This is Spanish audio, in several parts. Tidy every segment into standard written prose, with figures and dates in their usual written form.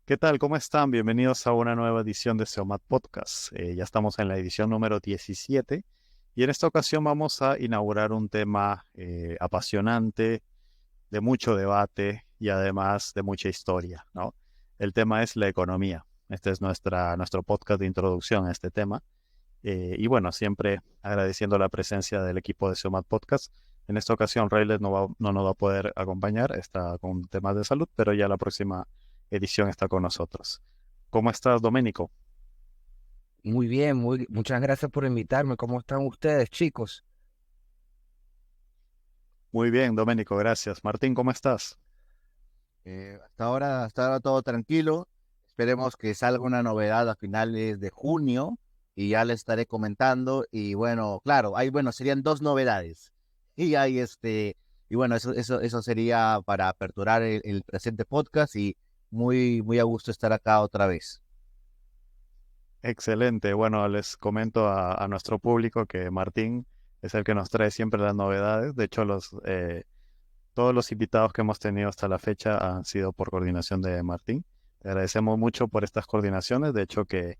¿Qué tal? ¿Cómo están? Bienvenidos a una nueva edición de SEOMAT Podcast. Ya estamos en la edición número 17 y en esta ocasión vamos a inaugurar un tema apasionante, de mucho debate y además de mucha historia, ¿no? El tema es la economía. Este es nuestro podcast de introducción a este tema. Y bueno, siempre agradeciendo la presencia del equipo de SEOMAT Podcast. En esta ocasión, Raylet no nos va a poder acompañar, está con temas de salud, pero ya la próxima edición está con nosotros. ¿Cómo estás, Doménico? Muy bien, muchas gracias por invitarme. ¿Cómo están ustedes, chicos? Muy bien, Doménico, gracias. Martín, ¿cómo estás? Hasta ahora todo tranquilo. Esperemos que salga una novedad a finales de junio y ya le estaré comentando. Y bueno, claro, serían dos novedades. Y hay y bueno, eso sería para aperturar el presente podcast y muy a gusto estar acá otra vez. Excelente. Bueno, les comento a nuestro público que Martín es el que nos trae siempre las novedades. De hecho, todos los invitados que hemos tenido hasta la fecha han sido por coordinación de Martín. Le agradecemos mucho por estas coordinaciones. De hecho, que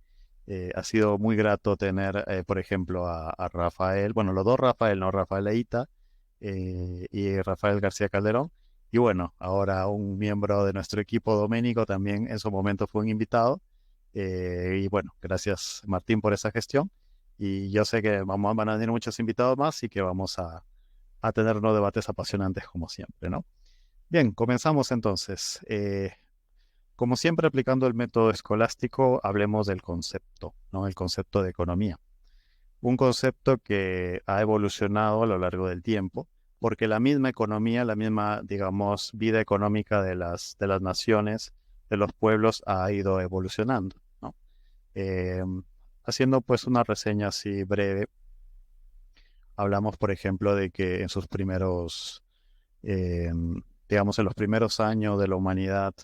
ha sido muy grato tener, por ejemplo, a Rafael, bueno, los dos Rafael, no Rafael Leita y Rafael García Calderón. Y bueno, ahora un miembro de nuestro equipo, Doménico, también en su momento fue un invitado. Y bueno, gracias Martín por esa gestión. Y yo sé que van a venir muchos invitados más y que vamos a tener unos debates apasionantes como siempre, ¿no? Bien, comenzamos entonces. Como siempre, aplicando el método escolástico, hablemos del concepto, ¿no? El concepto de economía. Un concepto que ha evolucionado a lo largo del tiempo, porque la misma economía, la misma, digamos, vida económica de las naciones, de los pueblos, ha ido evolucionando, ¿no? Eh, Haciendo pues una reseña así breve, hablamos, por ejemplo, de que en sus primeros eh, digamos, en los primeros años de la humanidad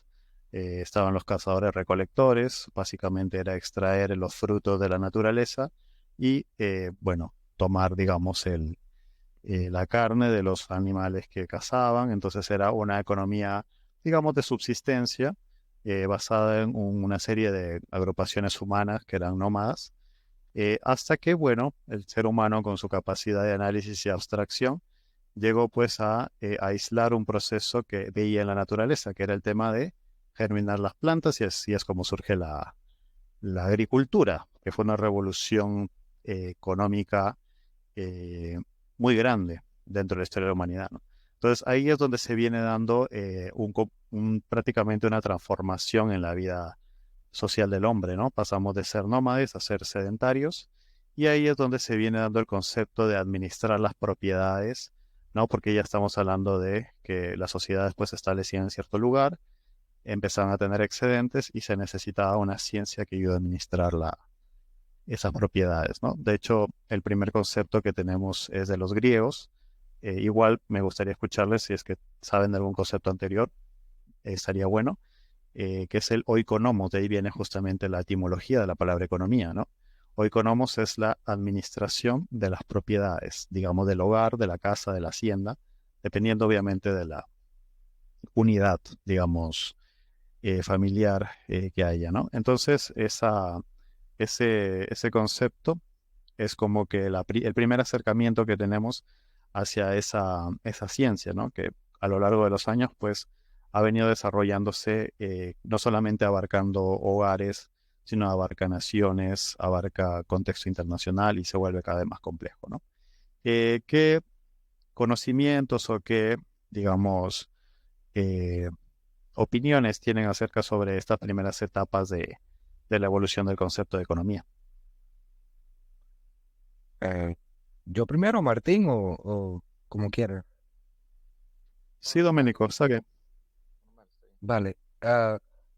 estaban los cazadores recolectores, básicamente era extraer los frutos de la naturaleza y, bueno, tomar, digamos, la carne de los animales que cazaban, entonces era una economía, digamos, de subsistencia basada en una serie de agrupaciones humanas que eran nómadas, hasta que, bueno, el ser humano con su capacidad de análisis y abstracción llegó pues a aislar un proceso que veía en la naturaleza, que era el tema de germinar las plantas, y así es como surge la agricultura, que fue una revolución económica eh, muy grande dentro de la historia de la humanidad, ¿no? Entonces ahí es donde se viene dando prácticamente una transformación en la vida social del hombre, ¿no? Pasamos de ser nómades a ser sedentarios, y ahí es donde se viene dando el concepto de administrar las propiedades, ¿no? Porque ya estamos hablando de que las sociedades pues se establecían en cierto lugar, empezaban a tener excedentes y se necesitaba una ciencia que ayude a administrar esas propiedades, ¿no? De hecho, el primer concepto que tenemos es de los griegos. Igual me gustaría escucharles si es que saben de algún concepto anterior, estaría bueno, que es el oikonomos. De ahí viene justamente la etimología de la palabra economía, ¿no? Oikonomos es la administración de las propiedades, digamos, del hogar, de la casa, de la hacienda, dependiendo obviamente de la unidad, digamos, familiar que haya, ¿no? Entonces, ese concepto es como que el primer acercamiento que tenemos hacia esa ciencia, ¿no? Que a lo largo de los años, pues, ha venido desarrollándose, no solamente abarcando hogares, sino abarca naciones, abarca contexto internacional y se vuelve cada vez más complejo, ¿no? ¿Qué conocimientos o qué, digamos, eh, opiniones tienen acerca sobre estas primeras etapas de la evolución del concepto de economía? Eh, ¿Yo primero, Martín, o como quiera? Sí, Domenico, está bien. Vale.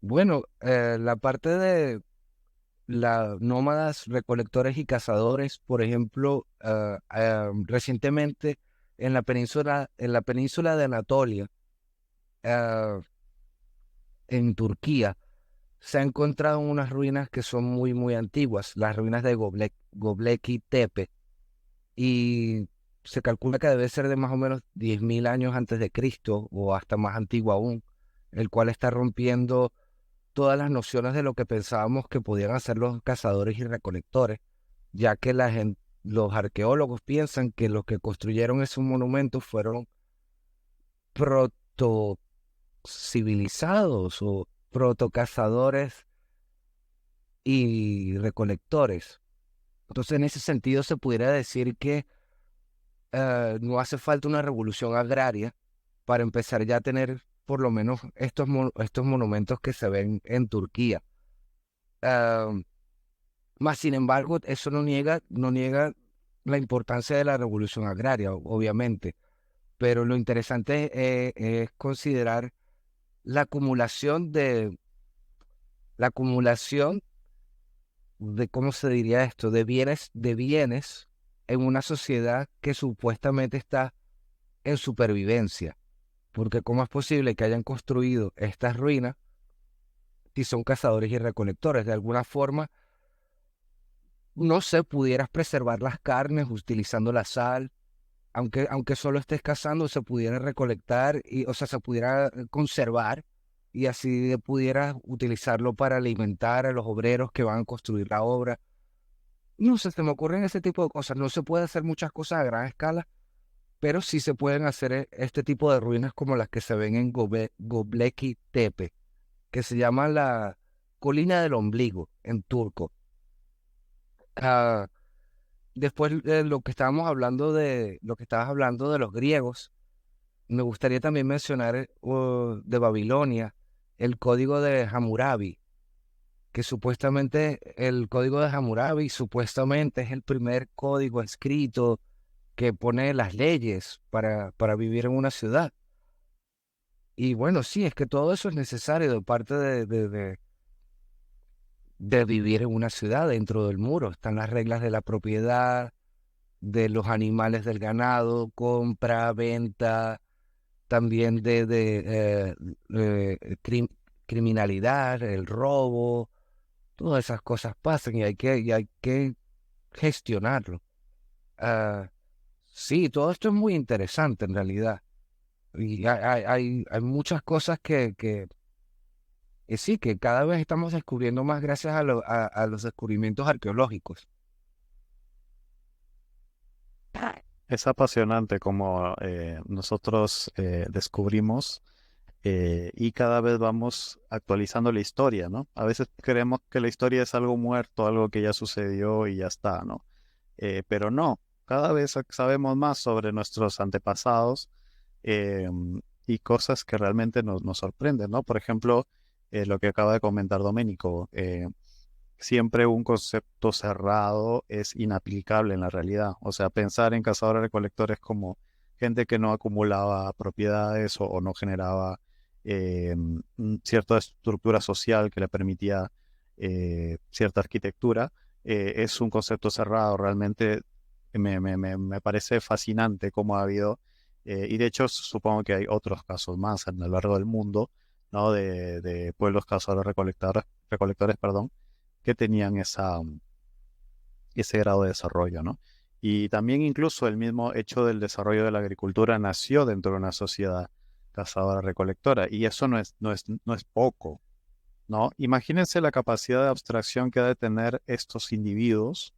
Bueno, la parte de nómadas, recolectores y cazadores, por ejemplo, recientemente en la península de Anatolia, ah, en Turquía, se han encontrado unas ruinas que son muy antiguas, las ruinas de Göbekli Tepe, y se calcula que debe ser de más o menos 10.000 años antes de Cristo o hasta más antiguo aún, el cual está rompiendo todas las nociones de lo que pensábamos que podían hacer los cazadores y recolectores, ya que los arqueólogos piensan que los que construyeron esos monumentos fueron proto-civilizados o proto-cazadores y recolectores. Entonces, en ese sentido, se pudiera decir que no hace falta una revolución agraria para empezar ya a tener por lo menos estos monumentos que se ven en Turquía. Ah, Más sin embargo, eso no niega la importancia de la revolución agraria, obviamente. Pero lo interesante es considerar la acumulación de, ¿cómo se diría esto? De bienes en una sociedad que supuestamente está en supervivencia. Porque ¿cómo es posible que hayan construido estas ruinas si son cazadores y recolectores? De alguna forma, no sé, pudieras preservar las carnes utilizando la sal, aunque solo estés cazando, se pudiera recolectar, o sea, se pudiera conservar y así pudieras utilizarlo para alimentar a los obreros que van a construir la obra. No sé, se me ocurren ese tipo de cosas. No se puede hacer muchas cosas a gran escala, pero sí se pueden hacer este tipo de ruinas como las que se ven en Göbekli Tepe, que se llama la Colina del Ombligo en turco. Ah, Después de lo que estabas hablando de los griegos, me gustaría también mencionar de Babilonia el código de Hammurabi, que supuestamente el código de Hammurabi supuestamente es el primer código escrito que pone las leyes para vivir en una ciudad. Y bueno, sí, es que todo eso es necesario de parte de vivir en una ciudad dentro del muro. Están las reglas de la propiedad, de los animales del ganado, compra, venta, también criminalidad, el robo, todas esas cosas pasan y hay que gestionarlo. Ah, sí, todo esto es muy interesante en realidad. Y hay muchas cosas que sí, que cada vez estamos descubriendo más gracias a los descubrimientos arqueológicos. Es apasionante como nosotros descubrimos y cada vez vamos actualizando la historia, ¿no? A veces creemos que la historia es algo muerto, algo que ya sucedió y ya está, ¿no? Pero no, cada vez sabemos más sobre nuestros antepasados eh, y cosas que realmente nos sorprenden, ¿no? Por ejemplo, lo que acaba de comentar Doménico, siempre un concepto cerrado es inaplicable en la realidad. O sea, pensar en cazadores-recolectores como gente que no acumulaba propiedades o no generaba cierta estructura social que le permitía cierta arquitectura, es un concepto cerrado. Realmente me parece fascinante cómo ha habido, y de hecho supongo que hay otros casos más a lo largo del mundo, ¿no? De pueblos cazadores-recolectores, perdón, que tenían ese grado de desarrollo, ¿no? Y también incluso el mismo hecho del desarrollo de la agricultura nació dentro de una sociedad cazadora-recolectora, y eso no es poco, ¿no? Imagínense la capacidad de abstracción que ha de tener estos individuos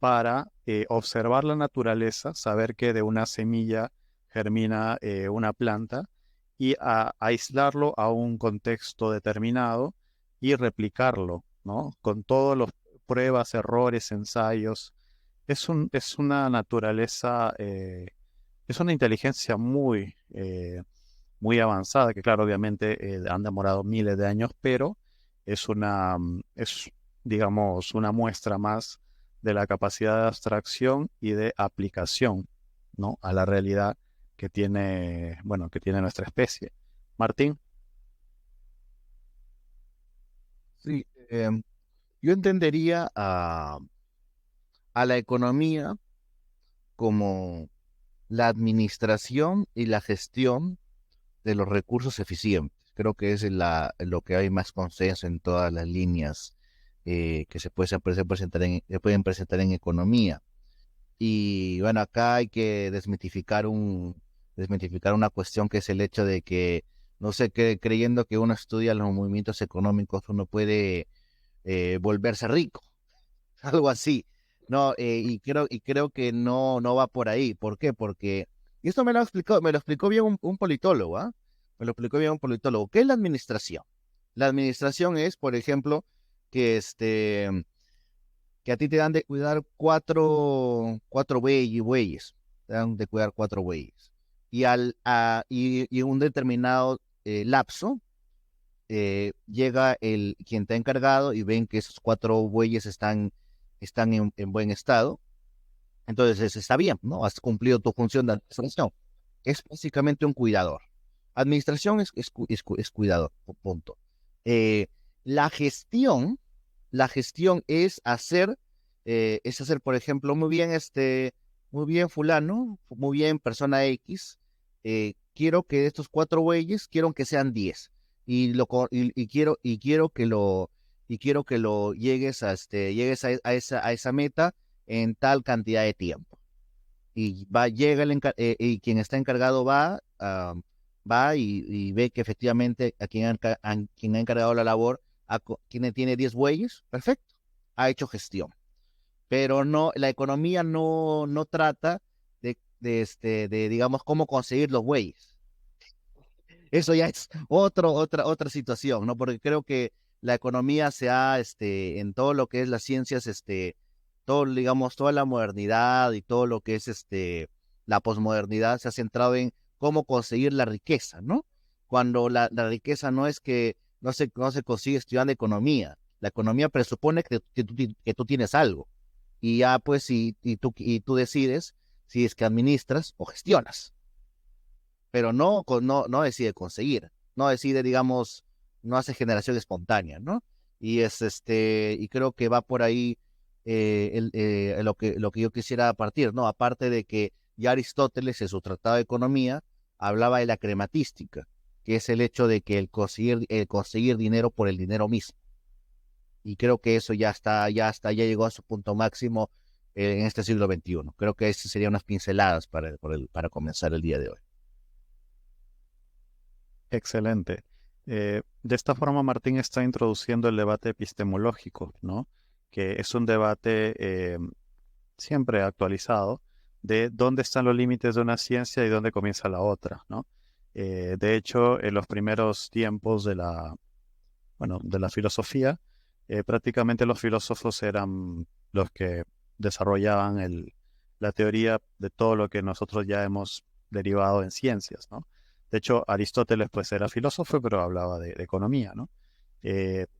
para observar la naturaleza, saber que de una semilla germina una planta y aislarlo a un contexto determinado y replicarlo, ¿no? Con todas las pruebas, errores, ensayos. Es una naturaleza, es una inteligencia muy avanzada, que claro, obviamente han demorado miles de años, pero es, digamos, una muestra más de la capacidad de abstracción y de aplicación, ¿no? A la realidad bueno, que tiene nuestra especie. Martín. Sí, yo entendería a la economía como la administración y la gestión de los recursos eficientes. Creo que es lo que hay más consenso en todas las líneas que se pueden presentar en economía. Y bueno, acá hay que desmitificar una cuestión que es el hecho de que no sé, creyendo que uno estudia los movimientos económicos, uno puede volverse rico, algo así. No, y creo que no va por ahí. ¿Por qué? Porque, y esto me lo explicó bien un politólogo, ¿ah? Me lo explicó bien un politólogo. ¿Qué es la administración? La administración es, por ejemplo, que que a ti te dan de cuidar cuatro bueyes, te dan de cuidar cuatro bueyes. Y en un determinado lapso, llega quien te ha encargado y ven que esos cuatro bueyes están en buen estado. Entonces está bien, ¿no? Has cumplido tu función de administración. Es básicamente un cuidador. Administración es cuidador, punto. Eh, la gestión, la gestión es hacer, por ejemplo, muy bien fulano, muy bien persona X, quiero que de estos cuatro bueyes, quiero que sean 10 y quiero que lo llegues a esa meta en tal cantidad de tiempo. Y quien está encargado va y ve que efectivamente a quien ha encargado la labor, quien tiene 10 bueyes, perfecto, ha hecho gestión. Pero no, la economía no trata digamos, cómo conseguir los bueyes. Eso ya es otra situación, ¿no? Porque creo que la economía en todo lo que es las ciencias, todo, digamos, toda la modernidad y todo lo que es la posmodernidad se ha centrado en cómo conseguir la riqueza, ¿no? Cuando la riqueza no es que no se consigue estudiando economía. La economía presupone que tú tienes algo. Y ya, pues, y tú decides si es que administras o gestionas, pero no decide conseguir, no decide, digamos, no hace generación espontánea, ¿no? Y creo que va por ahí lo que yo quisiera partir, ¿no? Aparte de que ya Aristóteles en su Tratado de Economía hablaba de la crematística, que es el hecho de que el conseguir dinero por el dinero mismo. Y creo que eso ya llegó a su punto máximo en este siglo XXI. Creo que esas serían unas pinceladas para comenzar el día de hoy. Excelente. De esta forma, Martín está introduciendo el debate epistemológico, ¿no? Que es un debate siempre actualizado de dónde están los límites de una ciencia y dónde comienza la otra, ¿no? De hecho, en los primeros tiempos de la filosofía, prácticamente los filósofos eran los que desarrollaban la teoría de todo lo que nosotros ya hemos derivado en ciencias, ¿no? De hecho, Aristóteles pues era filósofo, pero hablaba de economía, ¿no?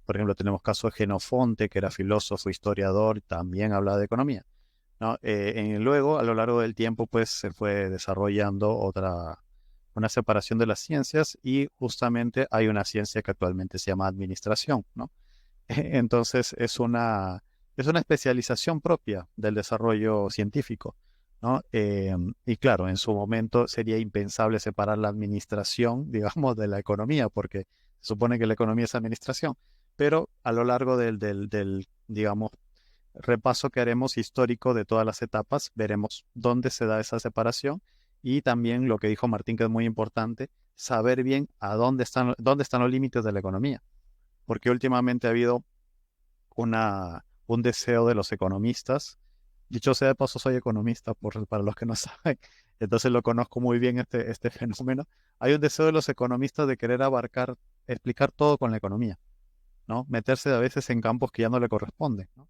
Por ejemplo, tenemos caso de Genofonte, que era filósofo, historiador, también hablaba de economía, ¿no? Luego, a lo largo del tiempo, pues se fue desarrollando una separación de las ciencias y justamente hay una ciencia que actualmente se llama administración, ¿no? Entonces es una especialización propia del desarrollo científico, ¿no? Y claro, en su momento sería impensable separar la administración, digamos, de la economía, porque se supone que la economía es administración, pero a lo largo digamos, repaso que haremos histórico de todas las etapas, veremos dónde se da esa separación y también lo que dijo Martín, que es muy importante, saber bien dónde están los límites de la economía, porque últimamente ha habido un deseo de los economistas. Dicho sea de paso, soy economista, para los que no saben, entonces lo conozco muy bien este fenómeno. Hay un deseo de los economistas de querer explicar todo con la economía, ¿no? Meterse a veces en campos que ya no le corresponden, ¿no?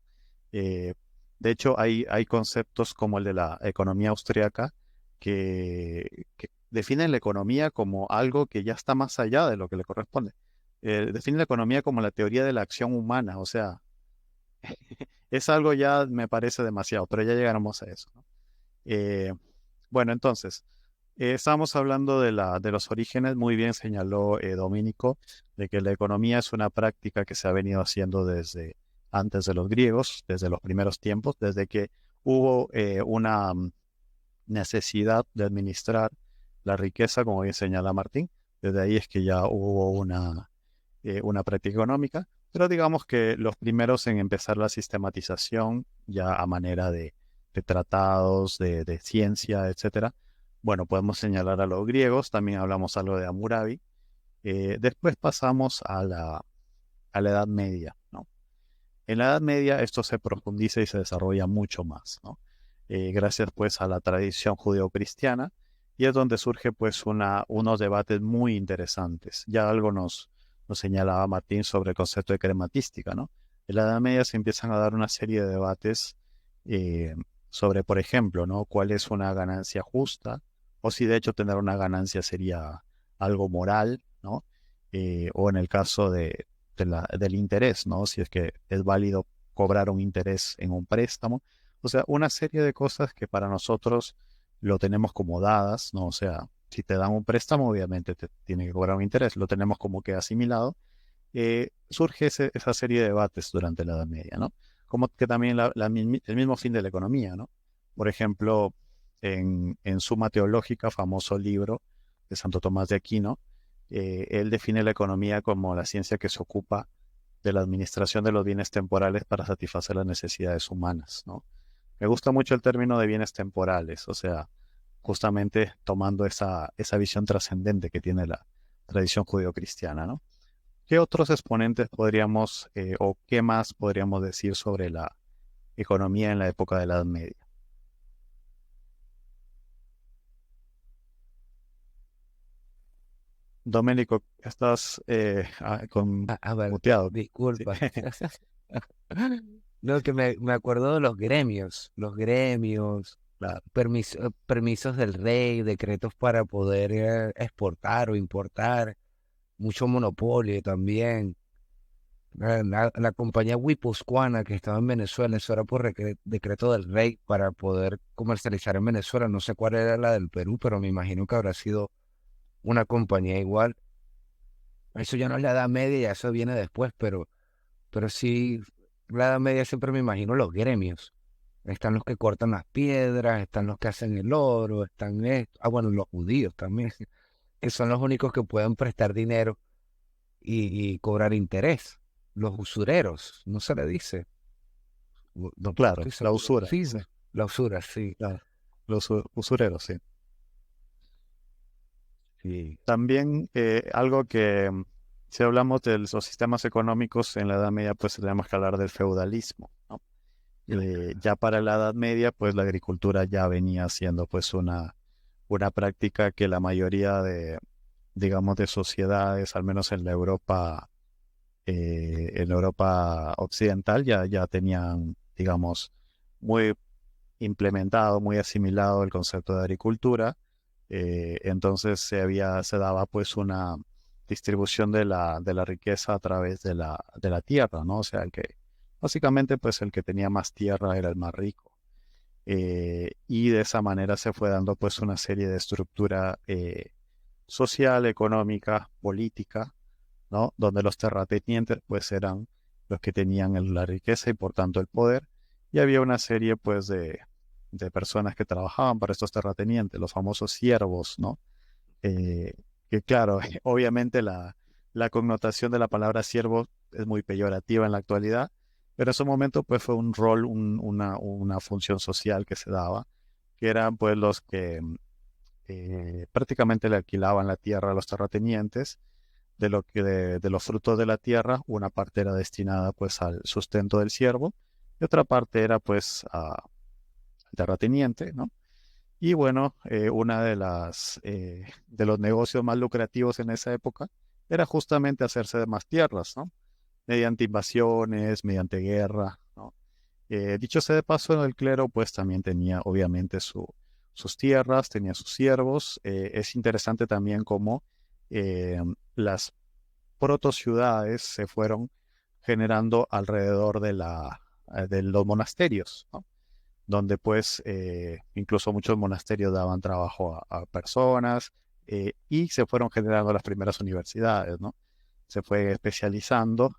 Eh, de hecho, hay conceptos como el de la economía austriaca que definen la economía como algo que ya está más allá de lo que le corresponde. Define la economía como la teoría de la acción humana, o sea, es algo ya me parece demasiado, pero ya llegaremos a eso, ¿no? Eh, bueno, entonces, estábamos hablando de los orígenes, muy bien señaló Domínico, de que la economía es una práctica que se ha venido haciendo desde antes de los griegos, desde los primeros tiempos, desde que hubo una necesidad de administrar la riqueza, como bien señala Martín. Desde ahí es que ya hubo una práctica económica, pero digamos que los primeros en empezar la sistematización, ya a manera de tratados, de ciencia, etcétera. Bueno, podemos señalar a los griegos, también hablamos algo de Hammurabi, Después pasamos a la Edad Media, ¿no? En la Edad Media esto se profundiza y se desarrolla mucho más, ¿no? Gracias pues a la tradición judeocristiana, y es donde surge pues unos debates muy interesantes. Ya algo nos señalaba Martín sobre el concepto de crematística, ¿no? En la Edad Media se empiezan a dar una serie de debates eh, sobre, por ejemplo, ¿no? ¿Cuál es una ganancia justa? O si de hecho tener una ganancia sería algo moral, ¿no? O en el caso del interés, ¿no? Si es que es válido cobrar un interés en un préstamo. O sea, una serie de cosas que para nosotros lo tenemos como dadas, ¿no? O sea, si te dan un préstamo, obviamente te tiene que cobrar un interés, lo tenemos como que asimilado. Surge esa serie de debates durante la Edad Media, ¿no? Como que también el mismo fin de la economía, ¿no? Por ejemplo, en Suma Teológica, famoso libro de Santo Tomás de Aquino, él define la economía como la ciencia que se ocupa de la administración de los bienes temporales para satisfacer las necesidades humanas, ¿no? Me gusta mucho el término de bienes temporales, o sea, justamente tomando esa visión trascendente que tiene la tradición judeocristiana, ¿no? ¿Qué otros exponentes podríamos, o qué más podríamos decir sobre la economía en la época de la Edad Media? Doménico, estás A ver, muteado. Sí. disculpa. No, que me acuerdo de los gremios, Claro, permisos del rey, decretos para poder exportar o importar, mucho monopolio también. La compañía guipuzcoana que estaba en Venezuela, eso era por decreto del rey para poder comercializar en Venezuela. No sé cuál era la del Perú, pero me imagino que habrá sido una compañía igual. Eso ya no es la Edad Media, ya eso viene después, pero sí, la Edad Media siempre me imagino los gremios. Están los que cortan las piedras, están los que hacen el oro, están bueno, los judíos también, que son los únicos que pueden prestar dinero y cobrar interés. Los usureros, no se le dice. No claro, estoy la seguro. usura, Sí, sí, la usura, sí. claro, los usureros, sí. Sí. También algo que, si hablamos de los sistemas económicos en la Edad Media, pues tenemos que hablar del feudalismo, ¿no? Ya para la Edad Media, pues la agricultura ya venía siendo pues una práctica que la mayoría de, digamos, de sociedades, al menos en la Europa occidental, ya tenían, digamos, muy implementado, muy asimilado el concepto de agricultura. Entonces se daba pues una distribución de la riqueza a través de la tierra, ¿no? O sea, básicamente pues el que tenía más tierra era el más rico. Y de esa manera se fue dando pues una serie de estructura social, económica, política, ¿no? Donde los terratenientes pues eran los que tenían la riqueza y por tanto el poder, y había una serie pues de personas que trabajaban para estos terratenientes, los famosos siervos, ¿no? Eh, que claro, obviamente la connotación de la palabra siervo es muy peyorativa en la actualidad, pero en su momento pues fue un rol, una función social que se daba, que eran pues los que prácticamente le alquilaban la tierra a los terratenientes. De los frutos de la tierra, una parte era destinada pues al sustento del siervo y otra parte era pues al terrateniente, ¿no? Y bueno, una de los negocios más lucrativos en esa época era justamente hacerse de más tierras, ¿no? Mediante invasiones, mediante guerra, ¿no? Dicho sea de paso, el clero pues también tenía obviamente sus tierras, tenía sus siervos. Es interesante también cómo las protociudades se fueron generando alrededor de los monasterios, ¿no? Donde pues incluso muchos monasterios daban trabajo a personas, y se fueron generando las primeras universidades, ¿no? Se fue especializando,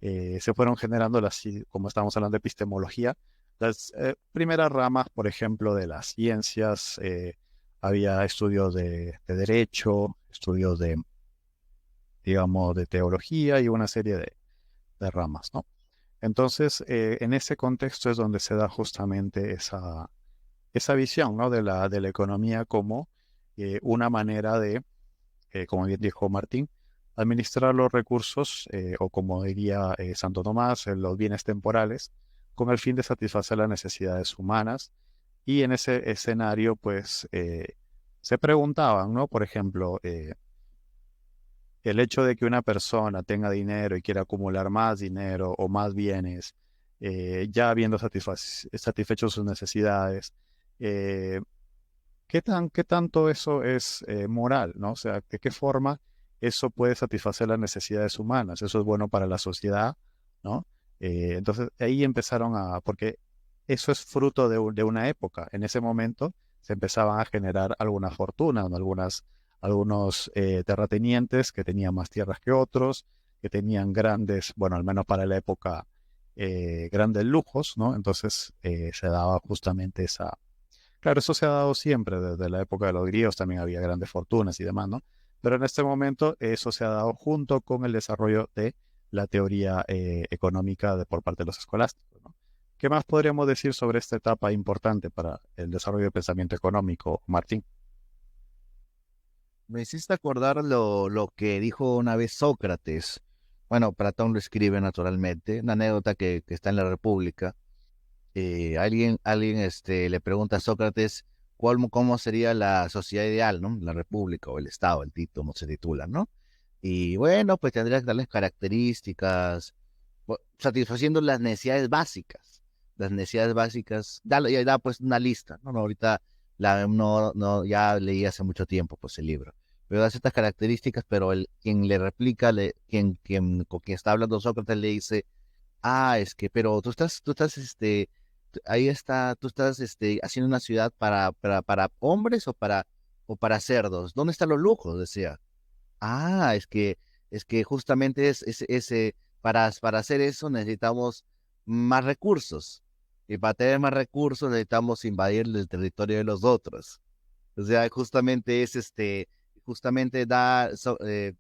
se fueron generando como estamos hablando de epistemología, las primeras ramas, por ejemplo, de las ciencias. Había estudios de derecho, estudios digamos, de teología y una serie de ramas, ¿no? Entonces, en ese contexto es donde se da justamente esa visión, ¿no? De la economía como una manera de como bien dijo Martín, administrar los recursos, o como diría Santo Tomás, los bienes temporales, con el fin de satisfacer las necesidades humanas. Y en ese escenario, pues, se preguntaban, ¿no? Por ejemplo, el hecho de que una persona tenga dinero y quiera acumular más dinero o más bienes, ya habiendo satisfecho sus necesidades, eh, qué tanto eso es moral, ¿no? O sea, de qué forma eso puede satisfacer las necesidades humanas, eso es bueno para la sociedad, ¿no? Entonces ahí empezaron porque eso es fruto de una época. En ese momento se empezaban a generar algunas fortunas, ¿no? Algunos terratenientes que tenían más tierras que otros, que tenían grandes, bueno, al menos para la época, grandes lujos, ¿no? Entonces se daba justamente esa. Claro, eso se ha dado siempre, desde la época de los griegos también había grandes fortunas y demás, ¿no? Pero en este momento eso se ha dado junto con el desarrollo de la teoría económica por parte de los escolásticos, ¿no? ¿Qué más podríamos decir sobre esta etapa importante para el desarrollo del pensamiento económico, Martín? Me hiciste acordar lo que dijo una vez Sócrates. Bueno, Platón lo escribe naturalmente, una anécdota que está en la República. Alguien le pregunta a Sócrates cómo sería la sociedad ideal, ¿no? La República o el Estado, el título, como se titula, ¿no? Y bueno, pues tendría que darles características, satisfaciendo las necesidades básicas. Las necesidades básicas, ya da pues una lista, ¿no? No, ahorita no, ya leí hace mucho tiempo pues el libro. Pero da ciertas características, pero quien le replica, con quien está hablando Sócrates le dice, es que, pero ahí está, tú estás haciendo una ciudad para hombres o para cerdos. ¿Dónde están los lujos? Decía. Es que justamente para hacer eso necesitamos más recursos. Y para tener más recursos necesitamos invadir el territorio de los otros. O sea, justamente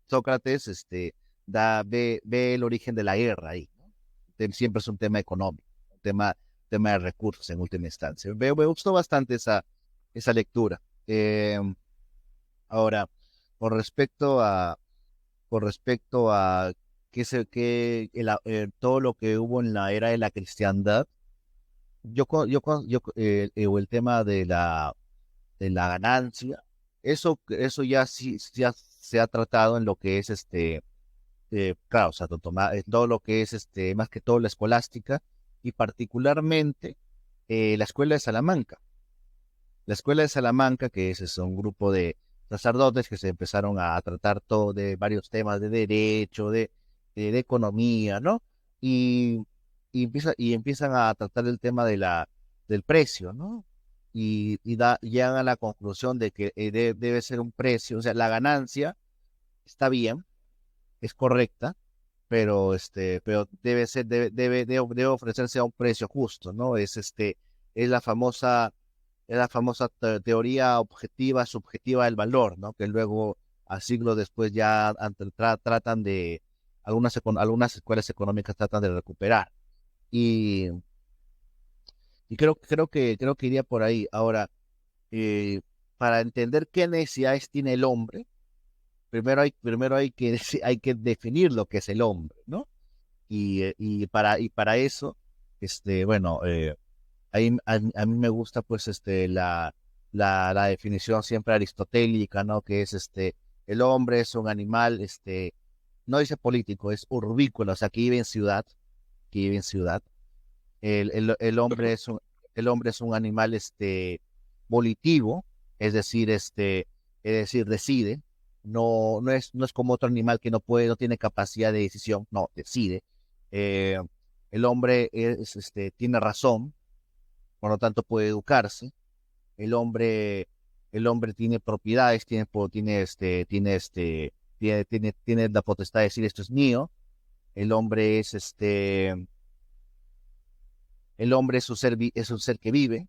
Sócrates, ve el origen de la guerra ahí, ¿no? Siempre es un tema económico, un tema de recursos en última instancia. Me gustó bastante esa lectura. Ahora, con respecto a, con respecto a todo lo que hubo en la era de la cristiandad, o el tema de la ganancia, eso ya sí ya se ha tratado en lo que es claro, o sea, todo lo que es más que todo la escolástica y particularmente la escuela de Salamanca. La escuela de Salamanca, que es un grupo de sacerdotes que se empezaron a tratar todo de varios temas de derecho, de economía, ¿no? Y, y empiezan a tratar el tema del precio, ¿no? Llegan a la conclusión de que debe ser un precio, o sea, la ganancia está bien, es correcta, pero debe ofrecerse a un precio justo, ¿no? Es la famosa teoría objetiva, subjetiva del valor, ¿no? Que luego, a siglos después, ya tratan de, algunas escuelas económicas tratan de recuperar. Y, y creo que iría por ahí. Ahora, eh, para entender qué necesidades tiene el hombre, primero hay que definir lo que es el hombre, ¿no? Y para eso, bueno, a mí me gusta pues la definición siempre aristotélica, ¿no? Que es el hombre es un animal, no dice político, es urbícola, o sea, que vive en ciudad. El hombre es un animal volitivo, es decir, decide. No es como otro animal que no tiene capacidad de decisión, no, decide. Eh, el hombre tiene razón, por lo tanto puede educarse. El hombre, el hombre tiene propiedades, tiene la potestad de decir esto es mío. El hombre es un ser que vive,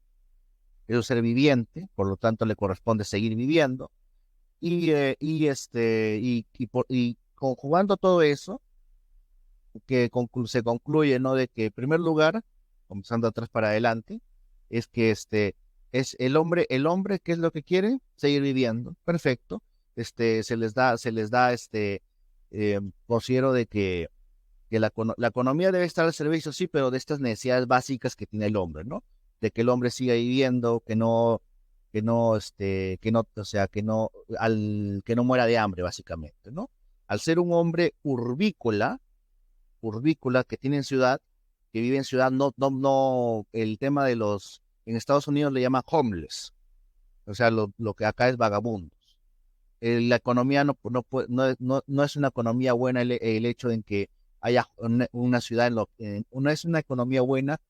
es un ser viviente, por lo tanto le corresponde seguir viviendo. Y conjugando todo eso, que se concluye, ¿no? De que en primer lugar, comenzando atrás para adelante, es que es el hombre, ¿qué es lo que quiere? Seguir viviendo, perfecto. considero de que la economía debe estar al servicio, sí, pero de estas necesidades básicas que tiene el hombre, ¿no? De que el hombre siga viviendo, o sea, que no muera de hambre, básicamente, ¿no? Al ser un hombre urbícola que tiene en ciudad, que vive en ciudad, no, el tema en Estados Unidos le llama homeless, o sea, lo que acá es vagabundos. La economía no es una economía buena el hecho de que haya una ciudad, no es una economía buena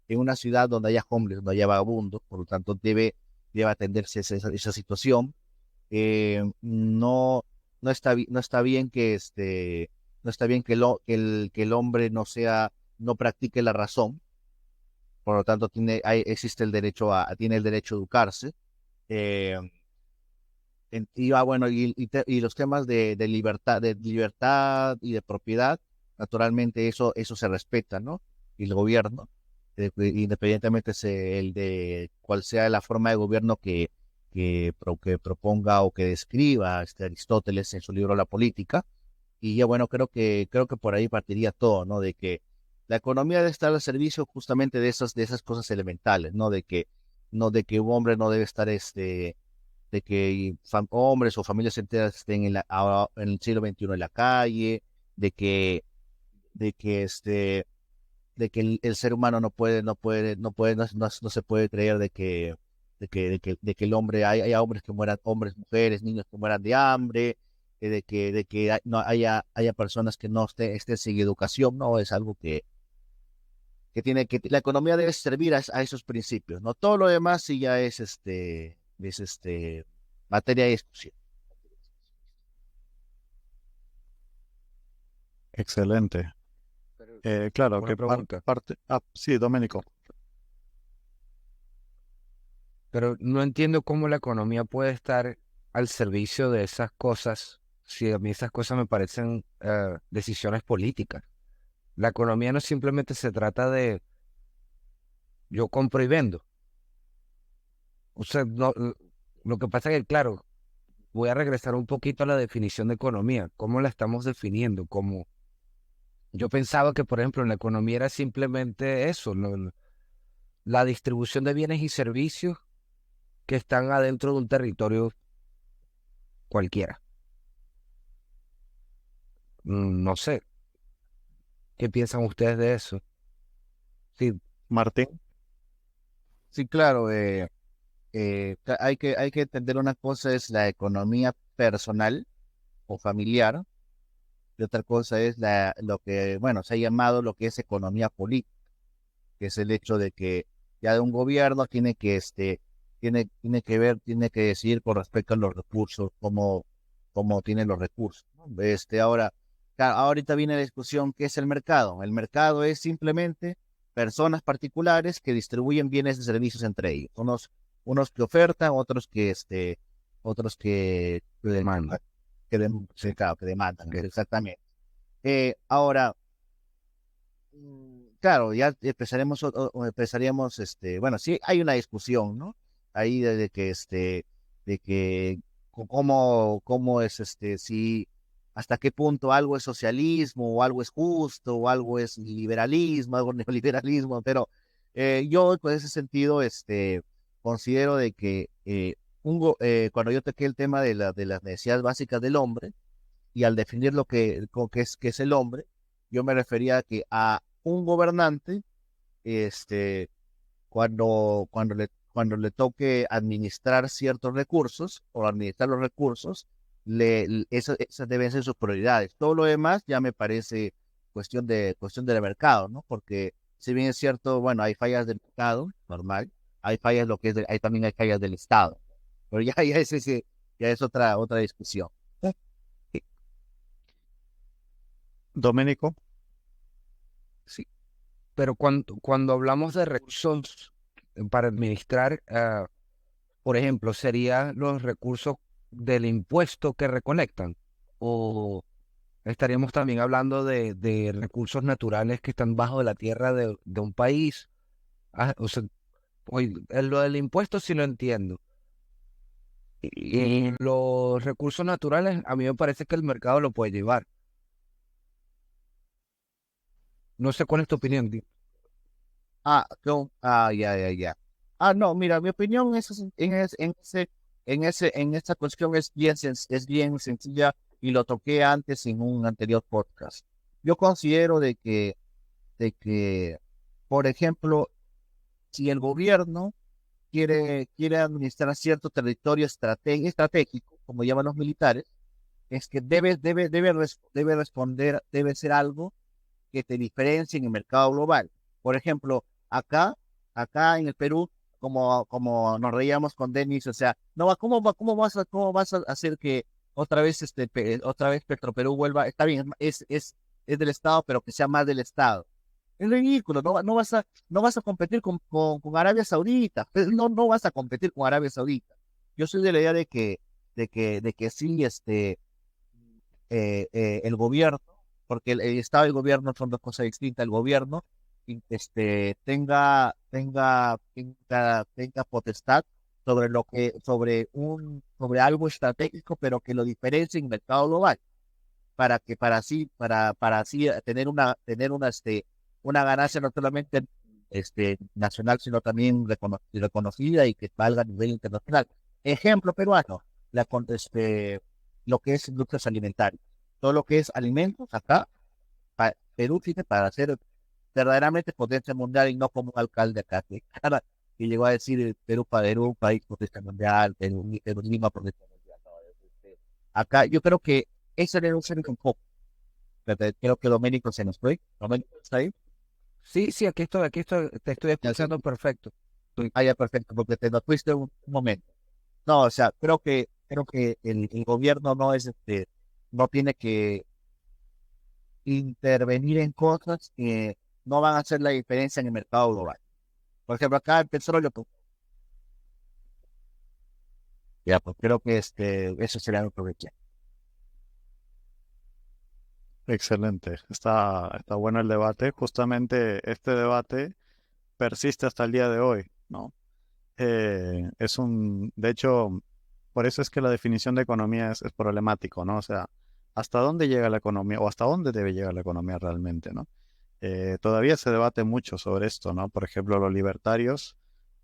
en una ciudad donde haya homeless, donde haya vagabundos, por lo tanto debe atenderse esa situación. No está bien no está bien que el hombre no practique la razón, por lo tanto existe el derecho tiene el derecho a educarse. Eh, bueno, y los temas de libertad y de propiedad, naturalmente eso se respeta, ¿no? Y el gobierno, independientemente el de cuál sea la forma de gobierno que proponga o que describa Aristóteles en su libro La Política. Y ya bueno, creo que por ahí partiría todo, ¿no? De que la economía debe estar al servicio justamente de esas cosas elementales, ¿no? No de que un hombre no debe estar de que hombres o familias enteras estén en el siglo XXI en la calle, de que, de que el ser humano no se puede creer de que el hombre, haya hombres que mueran, hombres, mujeres, niños que mueran de hambre, de que no haya personas que no estén sin educación, no, es algo la economía debe servir a esos principios, ¿no? Todo lo demás sí ya es materia de discusión. Excelente. Pero Claro una que pregunta, parte... Ah, sí, Doménico. pero no entiendo cómo la economía puede estar al servicio de esas cosas, si a mí esas cosas me parecen decisiones políticas. La economía no simplemente se trata de yo compro y vendo. O sea, no, lo que pasa es que, claro, voy a regresar un poquito a la definición de economía. ¿Cómo la estamos definiendo? Como yo pensaba que, por ejemplo, en la economía era simplemente eso, la distribución de bienes y servicios que están adentro de un territorio cualquiera. No sé, ¿qué piensan ustedes de eso? Sí, Martín. Sí, claro, hay que entender una cosa es la economía personal o familiar, y otra cosa es lo que, bueno, se ha llamado lo que es economía política, que es el hecho de que ya de un gobierno tiene que decidir con respecto a los recursos, cómo tiene los recursos, ¿no? Ahora, claro, ahorita viene la discusión, ¿qué es el mercado? El mercado es simplemente personas particulares que distribuyen bienes y servicios entre ellos. Unos que ofertan, otros demanda. sí, Sí, claro, que demandan, que- exactamente. Ahora, claro, ya empezaríamos, bueno, sí hay una discusión, ¿no? Ahí de que cómo es, si hasta qué punto algo es socialismo, o algo es justo, o algo es liberalismo, algo neoliberalismo, pero yo, en ese sentido, considero de que cuando yo toqué el tema de las necesidades básicas del hombre, y al definir qué es el hombre, yo me refería a un gobernante, este, cuando le toque administrar ciertos recursos o administrar los recursos, esas deben ser sus prioridades. Todo lo demás ya me parece cuestión del mercado, ¿no? Porque si bien es cierto, bueno, hay fallas del mercado, normal, hay fallas también hay fallas del Estado, pero ya es otra discusión. Doménico. sí. Pero cuando hablamos de recursos para administrar, por ejemplo, ¿serían los recursos del impuesto que recolectan? ¿O estaríamos también hablando de recursos naturales que están bajo de la tierra de un país? O sea, lo del impuesto sí lo entiendo, Y los recursos naturales, a mí me parece que el mercado lo puede llevar. No sé cuál es tu opinión, tío. Ya. No, mira, mi opinión en esta cuestión es bien sencilla y lo toqué antes en un anterior podcast. Yo considero de que, por ejemplo, si el gobierno quiere administrar cierto territorio estratégico, como llaman los militares, es que debe responder, debe ser algo que te diferencie en el mercado global. Por ejemplo, acá en el Perú, como nos reíamos con Denis, o sea, no va, ¿cómo vas a hacer que otra vez Petroperú vuelva? Está bien, es del Estado, pero que sea más del Estado. Es ridículo, no vas a competir con Arabia Saudita, no vas a competir con Arabia Saudita. Yo soy de la idea de que sí, el gobierno, porque el Estado y el gobierno son dos cosas distintas, el gobierno tenga potestad sobre algo estratégico, pero que lo diferencie en el mercado global, para así tener una ganancia no solamente nacional, sino también reconocida y que valga a nivel internacional. Ejemplo peruano, lo que es industrias alimentarias. Todo lo que es alimentos acá, Perú tiene para ser verdaderamente potencia mundial y no como un alcalde acá que llegó a decir Perú para Perú, país potencia mundial, Perú Lima potencia mundial. No, acá yo creo que ese debe ser un poco. Creo que Doménico se nos fue. Doménico está ahí. Sí, sí, aquí estoy, te estoy Ya, sí. escuchando perfecto. Ya, perfecto, porque te nos fuiste un momento. No, o sea, creo que el gobierno no tiene que intervenir en cosas que no van a hacer la diferencia en el mercado global. Por ejemplo, acá el petróleo, pues, ya, pues creo que eso sería lo que quiero. Excelente. Está bueno el debate. Justamente este debate persiste hasta el día de hoy, ¿no? De hecho, por eso es que la definición de economía es problemático, ¿no? O sea, ¿hasta dónde llega la economía o hasta dónde debe llegar la economía realmente, ¿no? Todavía se debate mucho sobre esto, ¿no? Por ejemplo, los libertarios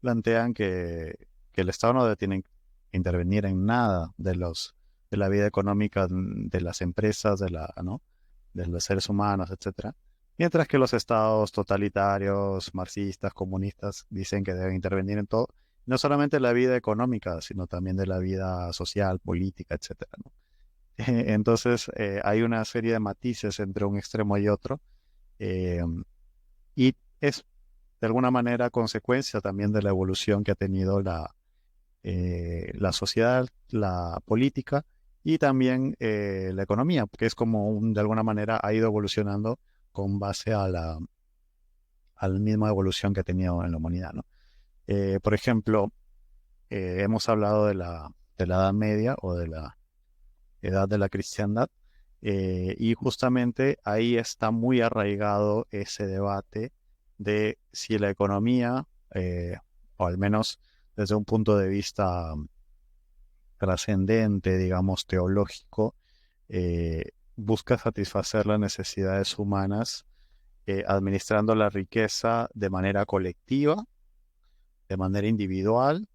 plantean que el Estado no debe tiene que intervenir en nada de la vida económica de las empresas, ¿no? De los seres humanos, etcétera. Mientras que los estados totalitarios, marxistas, comunistas, dicen que deben intervenir en todo, no solamente en la vida económica, sino también de la vida social, política, etcétera, ¿no? Entonces, hay una serie de matices entre un extremo y otro, eh, y es de alguna manera consecuencia también de la evolución que ha tenido la sociedad, la política y también la economía, que es como de alguna manera ha ido evolucionando con base a la misma evolución que ha tenido en la humanidad, ¿no? Por ejemplo, hemos hablado de la Edad Media o de la edad de la cristiandad, y justamente ahí está muy arraigado ese debate de si la economía, o al menos desde un punto de vista trascendente, digamos, teológico, busca satisfacer las necesidades humanas, administrando la riqueza de manera colectiva, de manera individual,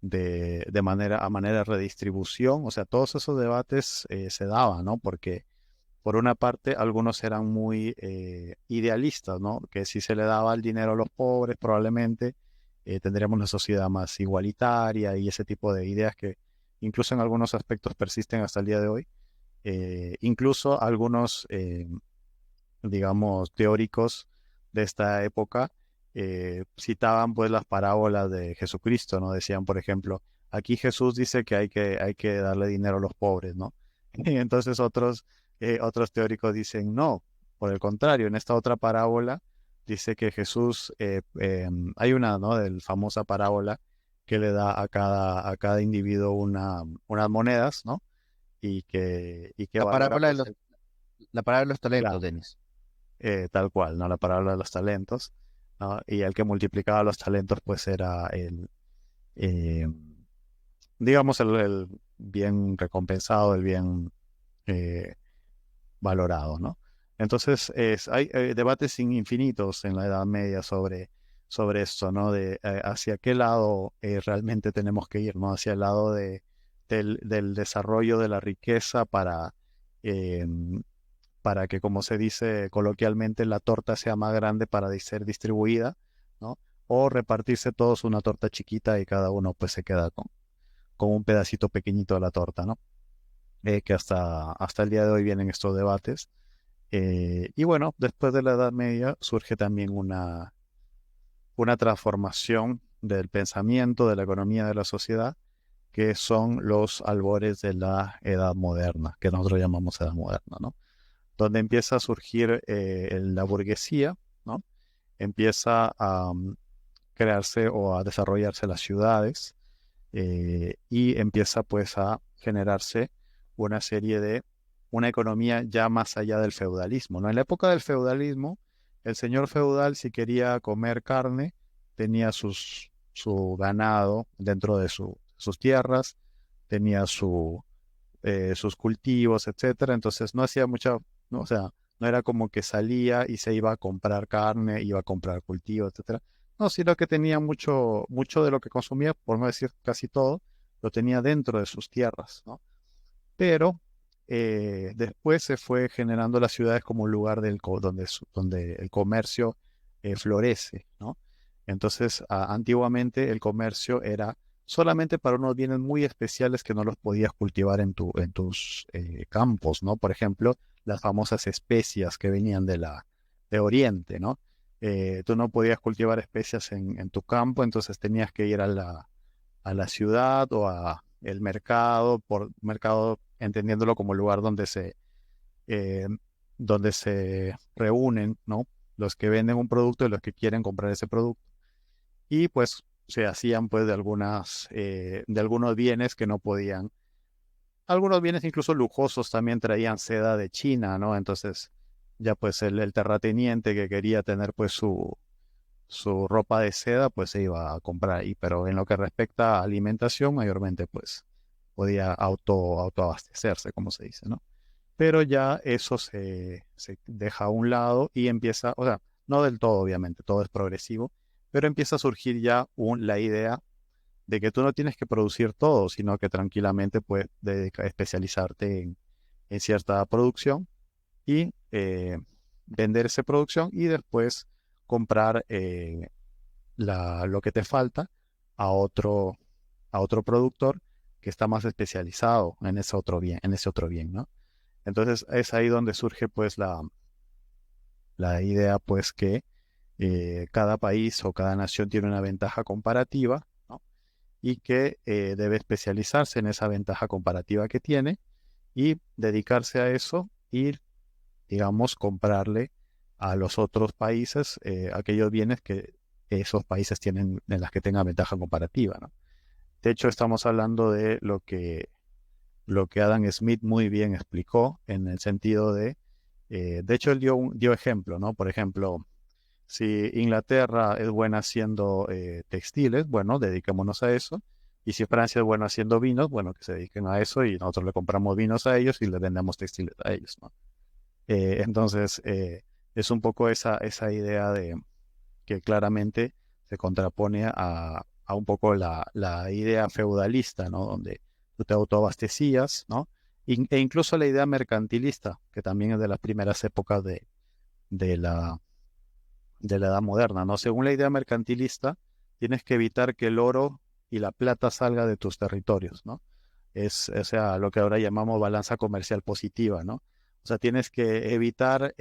a manera de redistribución. O sea, todos esos debates se daban, ¿no? Porque por una parte algunos eran muy idealistas, ¿no? Que si se le daba el dinero a los pobres, probablemente tendríamos una sociedad más igualitaria y ese tipo de ideas que incluso en algunos aspectos persisten hasta el día de hoy. Incluso algunos, digamos, teóricos de esta época citaban pues las parábolas de Jesucristo, ¿no? Decían, por ejemplo, aquí Jesús dice que hay que darle dinero a los pobres, ¿no? Y entonces otros teóricos dicen, no, por el contrario, en esta otra parábola dice que Jesús, hay una, ¿no? Del famosa parábola que le da a cada individuo unas monedas, ¿no? Y que La valora, parábola de pues, los, la parábola de los talentos, claro, Denis. tal cual, ¿no? La parábola de los talentos, ¿no? Y el que multiplicaba los talentos, pues era eh, digamos, el bien recompensado, el bien eh, valorado, ¿no? Entonces, hay debates infinitos en la Edad Media sobre esto, ¿no? De hacia qué lado realmente tenemos que ir, ¿no? Hacia el lado del desarrollo de la riqueza eh, para que, como se dice coloquialmente, la torta sea más grande para ser distribuida, ¿no? O repartirse todos una torta chiquita y cada uno pues se queda con un pedacito pequeñito de la torta, ¿no? Que hasta el día de hoy vienen estos debates. Y bueno, después de la Edad Media surge también una transformación del pensamiento, de la economía de la sociedad, que son los albores de la Edad Moderna, que nosotros llamamos Edad Moderna, ¿no? Donde empieza a surgir la burguesía, ¿no? Empieza a crearse o a desarrollarse las ciudades y empieza pues a generarse una serie de una economía ya más allá del feudalismo, ¿no? En la época del feudalismo, el señor feudal, si quería comer carne, tenía su ganado dentro de sus tierras, tenía sus cultivos, etcétera. Entonces no hacía mucha, ¿no? O sea, no era como que salía y se iba a comprar carne, iba a comprar cultivos, etcétera. No, sino que tenía mucho de lo que consumía, por no decir casi todo, lo tenía dentro de sus tierras, ¿no? Pero después se fue generando las ciudades como un lugar donde el comercio florece, ¿no? Entonces, antiguamente el comercio era solamente para unos bienes muy especiales que no los podías cultivar en tus campos, ¿no? Por ejemplo, las famosas especias que venían de Oriente, ¿no? Tú no podías cultivar especias en tu campo, entonces tenías que ir a la ciudad o a el mercado, por mercado entendiéndolo como el lugar eh, donde se reúnen, ¿no? Los que venden un producto y los que quieren comprar ese producto. Y pues se hacían pues de algunos bienes que no podían. Algunos bienes incluso lujosos también traían seda de China, ¿no? Entonces ya pues el terrateniente que quería tener pues su ropa de seda, pues se iba a comprar ahí. Pero en lo que respecta a alimentación, mayormente pues podía autoabastecerse, como se dice, ¿no? Pero ya eso se deja a un lado y empieza, o sea, no del todo, obviamente, todo es progresivo, pero empieza a surgir ya la idea de que tú no tienes que producir todo, sino que tranquilamente puedes especializarte en cierta producción y vender esa producción y después comprar lo que te falta a otro productor que está más especializado en ese otro bien, ¿no? Entonces es ahí donde surge pues la idea pues que cada país o cada nación tiene una ventaja comparativa, ¿no? Y que debe especializarse en esa ventaja comparativa que tiene y dedicarse a eso y, digamos, comprarle a los otros países aquellos bienes que esos países tienen, en las que tengan ventaja comparativa, ¿no? De hecho, estamos hablando de lo que Adam Smith muy bien explicó en el sentido de hecho, él dio ejemplo, ¿no? Por ejemplo, si Inglaterra es buena haciendo textiles, bueno, dediquémonos a eso. Y si Francia es buena haciendo vinos, bueno, que se dediquen a eso y nosotros le compramos vinos a ellos y les vendemos textiles a ellos, ¿no? Entonces, es un poco esa idea de que claramente se contrapone a un poco la idea feudalista, ¿no? Donde tú te autoabastecías, ¿no? E incluso la idea mercantilista, que también es de las primeras épocas de la, de la Edad Moderna, ¿no? Según la idea mercantilista, tienes que evitar que el oro y la plata salga de tus territorios, ¿no? O sea, lo que ahora llamamos balanza comercial positiva, ¿no? O sea, tienes que evitar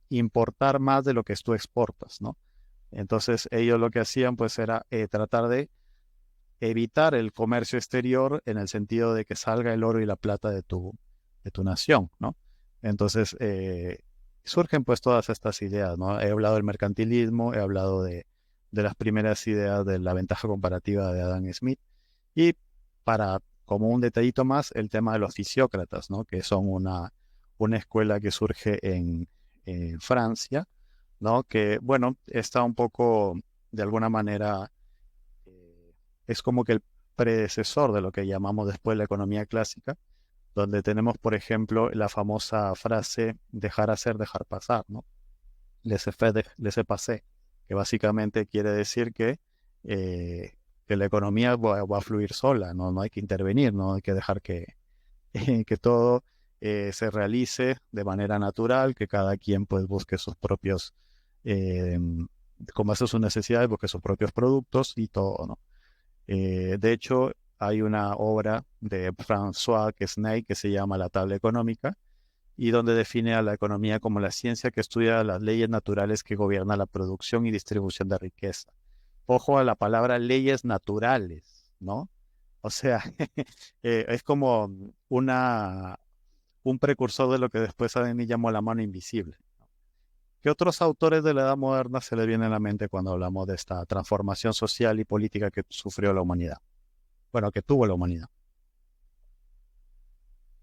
importar más de lo que tú exportas, ¿no? Entonces ellos lo que hacían pues era tratar de evitar el comercio exterior en el sentido de que salga el oro y la plata de tu nación, ¿no? Entonces surgen pues todas estas ideas, ¿no? He hablado del mercantilismo, he hablado de las primeras ideas de la ventaja comparativa de Adam Smith y como un detallito más, el tema de los fisiócratas, ¿no? Que son una escuela que surge en Francia, ¿no? Que, bueno, está un poco, de alguna manera, es como que predecesor de lo que llamamos después la economía clásica, donde tenemos, por ejemplo, la famosa frase dejar hacer, dejar pasar, ¿no? Laissez-faire, laissez-passer, que básicamente quiere decir que la economía va a fluir sola, ¿no? No hay que intervenir, no hay que dejar que todo se realice de manera natural, que cada quien pues busque sus propios, eh, con base a sus necesidades, busque sus propios productos y todo, ¿no? De hecho, hay una obra de François Quesnay que se llama La tabla económica y donde define a la economía como la ciencia que estudia las leyes naturales que gobiernan la producción y distribución de riqueza. Ojo a la palabra leyes naturales, ¿no? O sea, es como un precursor de lo que después Adeni llamó la mano invisible. ¿Qué otros autores de la Edad Moderna se le viene a la mente cuando hablamos de esta transformación social y política que sufrió la humanidad? Bueno, que tuvo la humanidad.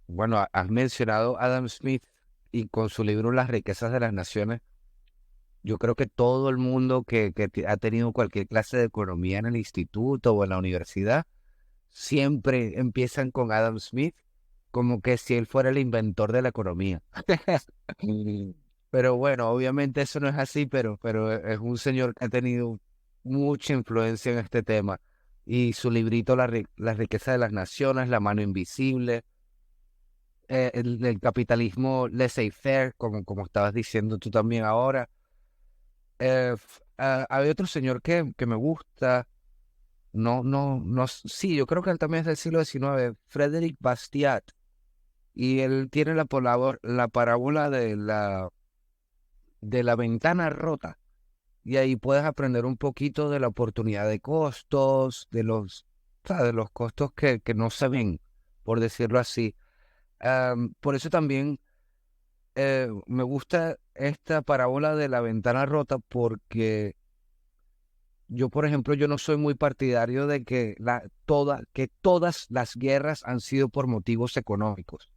Bueno, has mencionado a Adam Smith y con su libro Las riquezas de las naciones. Yo creo que todo el mundo que ha tenido cualquier clase de economía en el instituto o en la universidad, siempre empiezan con Adam Smith como que si él fuera el inventor de la economía. Pero bueno, obviamente eso no es así, pero es un señor que ha tenido mucha influencia en este tema. Y su librito La riqueza de las naciones, La mano invisible, el capitalismo laissez-faire, como estabas diciendo tú también ahora. Hay otro señor que me gusta, no, sí, yo creo que él también es del siglo XIX, Frédéric Bastiat, y él tiene la parábola de la ventana rota, y ahí puedes aprender un poquito de la oportunidad de costos, o sea, de los costos que no se ven, por decirlo así. Por eso también me gusta esta parábola de la ventana rota porque yo, por ejemplo, yo no soy muy partidario de que todas las guerras han sido por motivos económicos.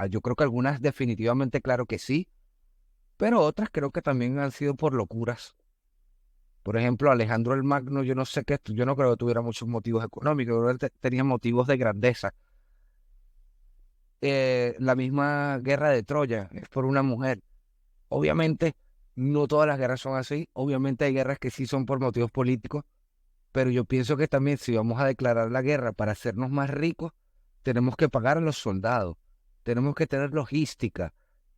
Yo creo que algunas definitivamente, claro que sí, pero otras creo que también han sido por locuras. Por ejemplo, Alejandro el Magno, yo no creo que tuviera muchos motivos económicos, creo que él tenía motivos de grandeza. La misma guerra de Troya es por una mujer. Obviamente, no todas las guerras son así. Obviamente hay guerras que sí son por motivos políticos, pero yo pienso que también si vamos a declarar la guerra para hacernos más ricos, tenemos que pagar a los soldados, tenemos que tener logística,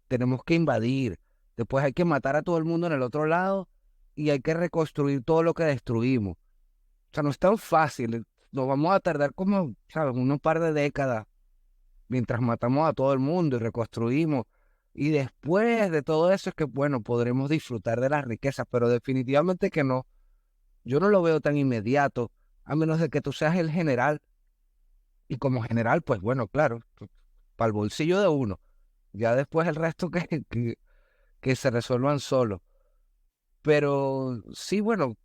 tenemos que invadir, después hay que matar a todo el mundo en el otro lado y hay que reconstruir todo lo que destruimos. O sea, no es tan fácil, nos vamos a tardar como, ¿sabes?, unos par de décadas mientras matamos a todo el mundo y reconstruimos. Y después de todo eso es que, bueno, podremos disfrutar de las riquezas, pero definitivamente que no. Yo no lo veo tan inmediato, a menos de que tú seas el general. Y como general, pues bueno, claro, para el bolsillo de uno. Ya después el resto que se resuelvan solos. Pero sí, bueno,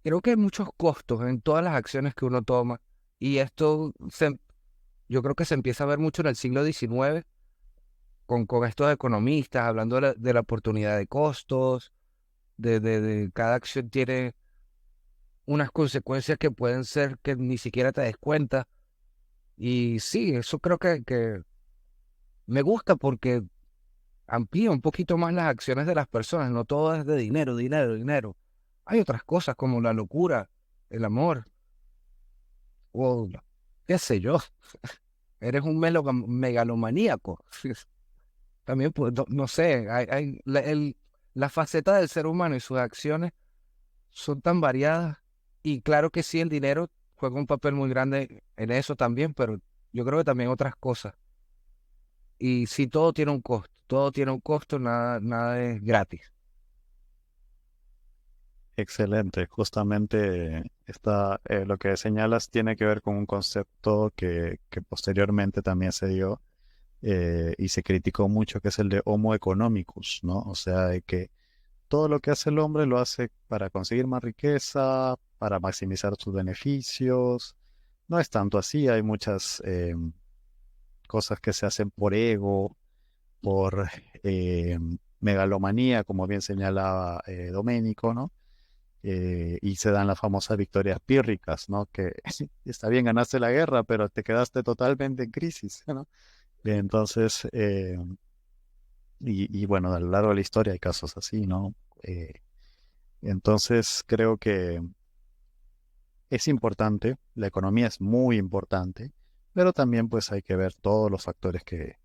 creo que hay muchos costos en todas las acciones que uno toma. Y yo creo que se empieza a ver mucho en el siglo XIX con estos economistas hablando de la oportunidad de costos, de cada acción tiene unas consecuencias que pueden ser que ni siquiera te des cuenta. Y sí, eso creo que me gusta porque amplía un poquito más las acciones de las personas. No todo es de dinero, dinero, dinero. Hay otras cosas como la locura, el amor, o qué sé yo. Eres un megalomaníaco. También, pues, no sé, la faceta del ser humano y sus acciones son tan variadas. Y claro que sí, el dinero juega un papel muy grande en eso también, pero yo creo que también otras cosas. Y sí, todo tiene un costo, nada es gratis. Excelente. Justamente lo que señalas tiene que ver con un concepto que posteriormente también se dio y se criticó mucho, que es el de Homo economicus, ¿no? O sea, de que todo lo que hace el hombre lo hace para conseguir más riqueza, para maximizar sus beneficios. No es tanto así, hay muchas cosas que se hacen por ego, por megalomanía, como bien señalaba Doménico, ¿no? y se dan las famosas victorias pírricas, ¿no? Que está bien, ganaste la guerra, pero te quedaste totalmente en crisis, ¿no? Entonces, y bueno, a lo largo de la historia hay casos así, ¿no? Entonces, creo que es importante, la economía es muy importante, pero también pues hay que ver todos los factores que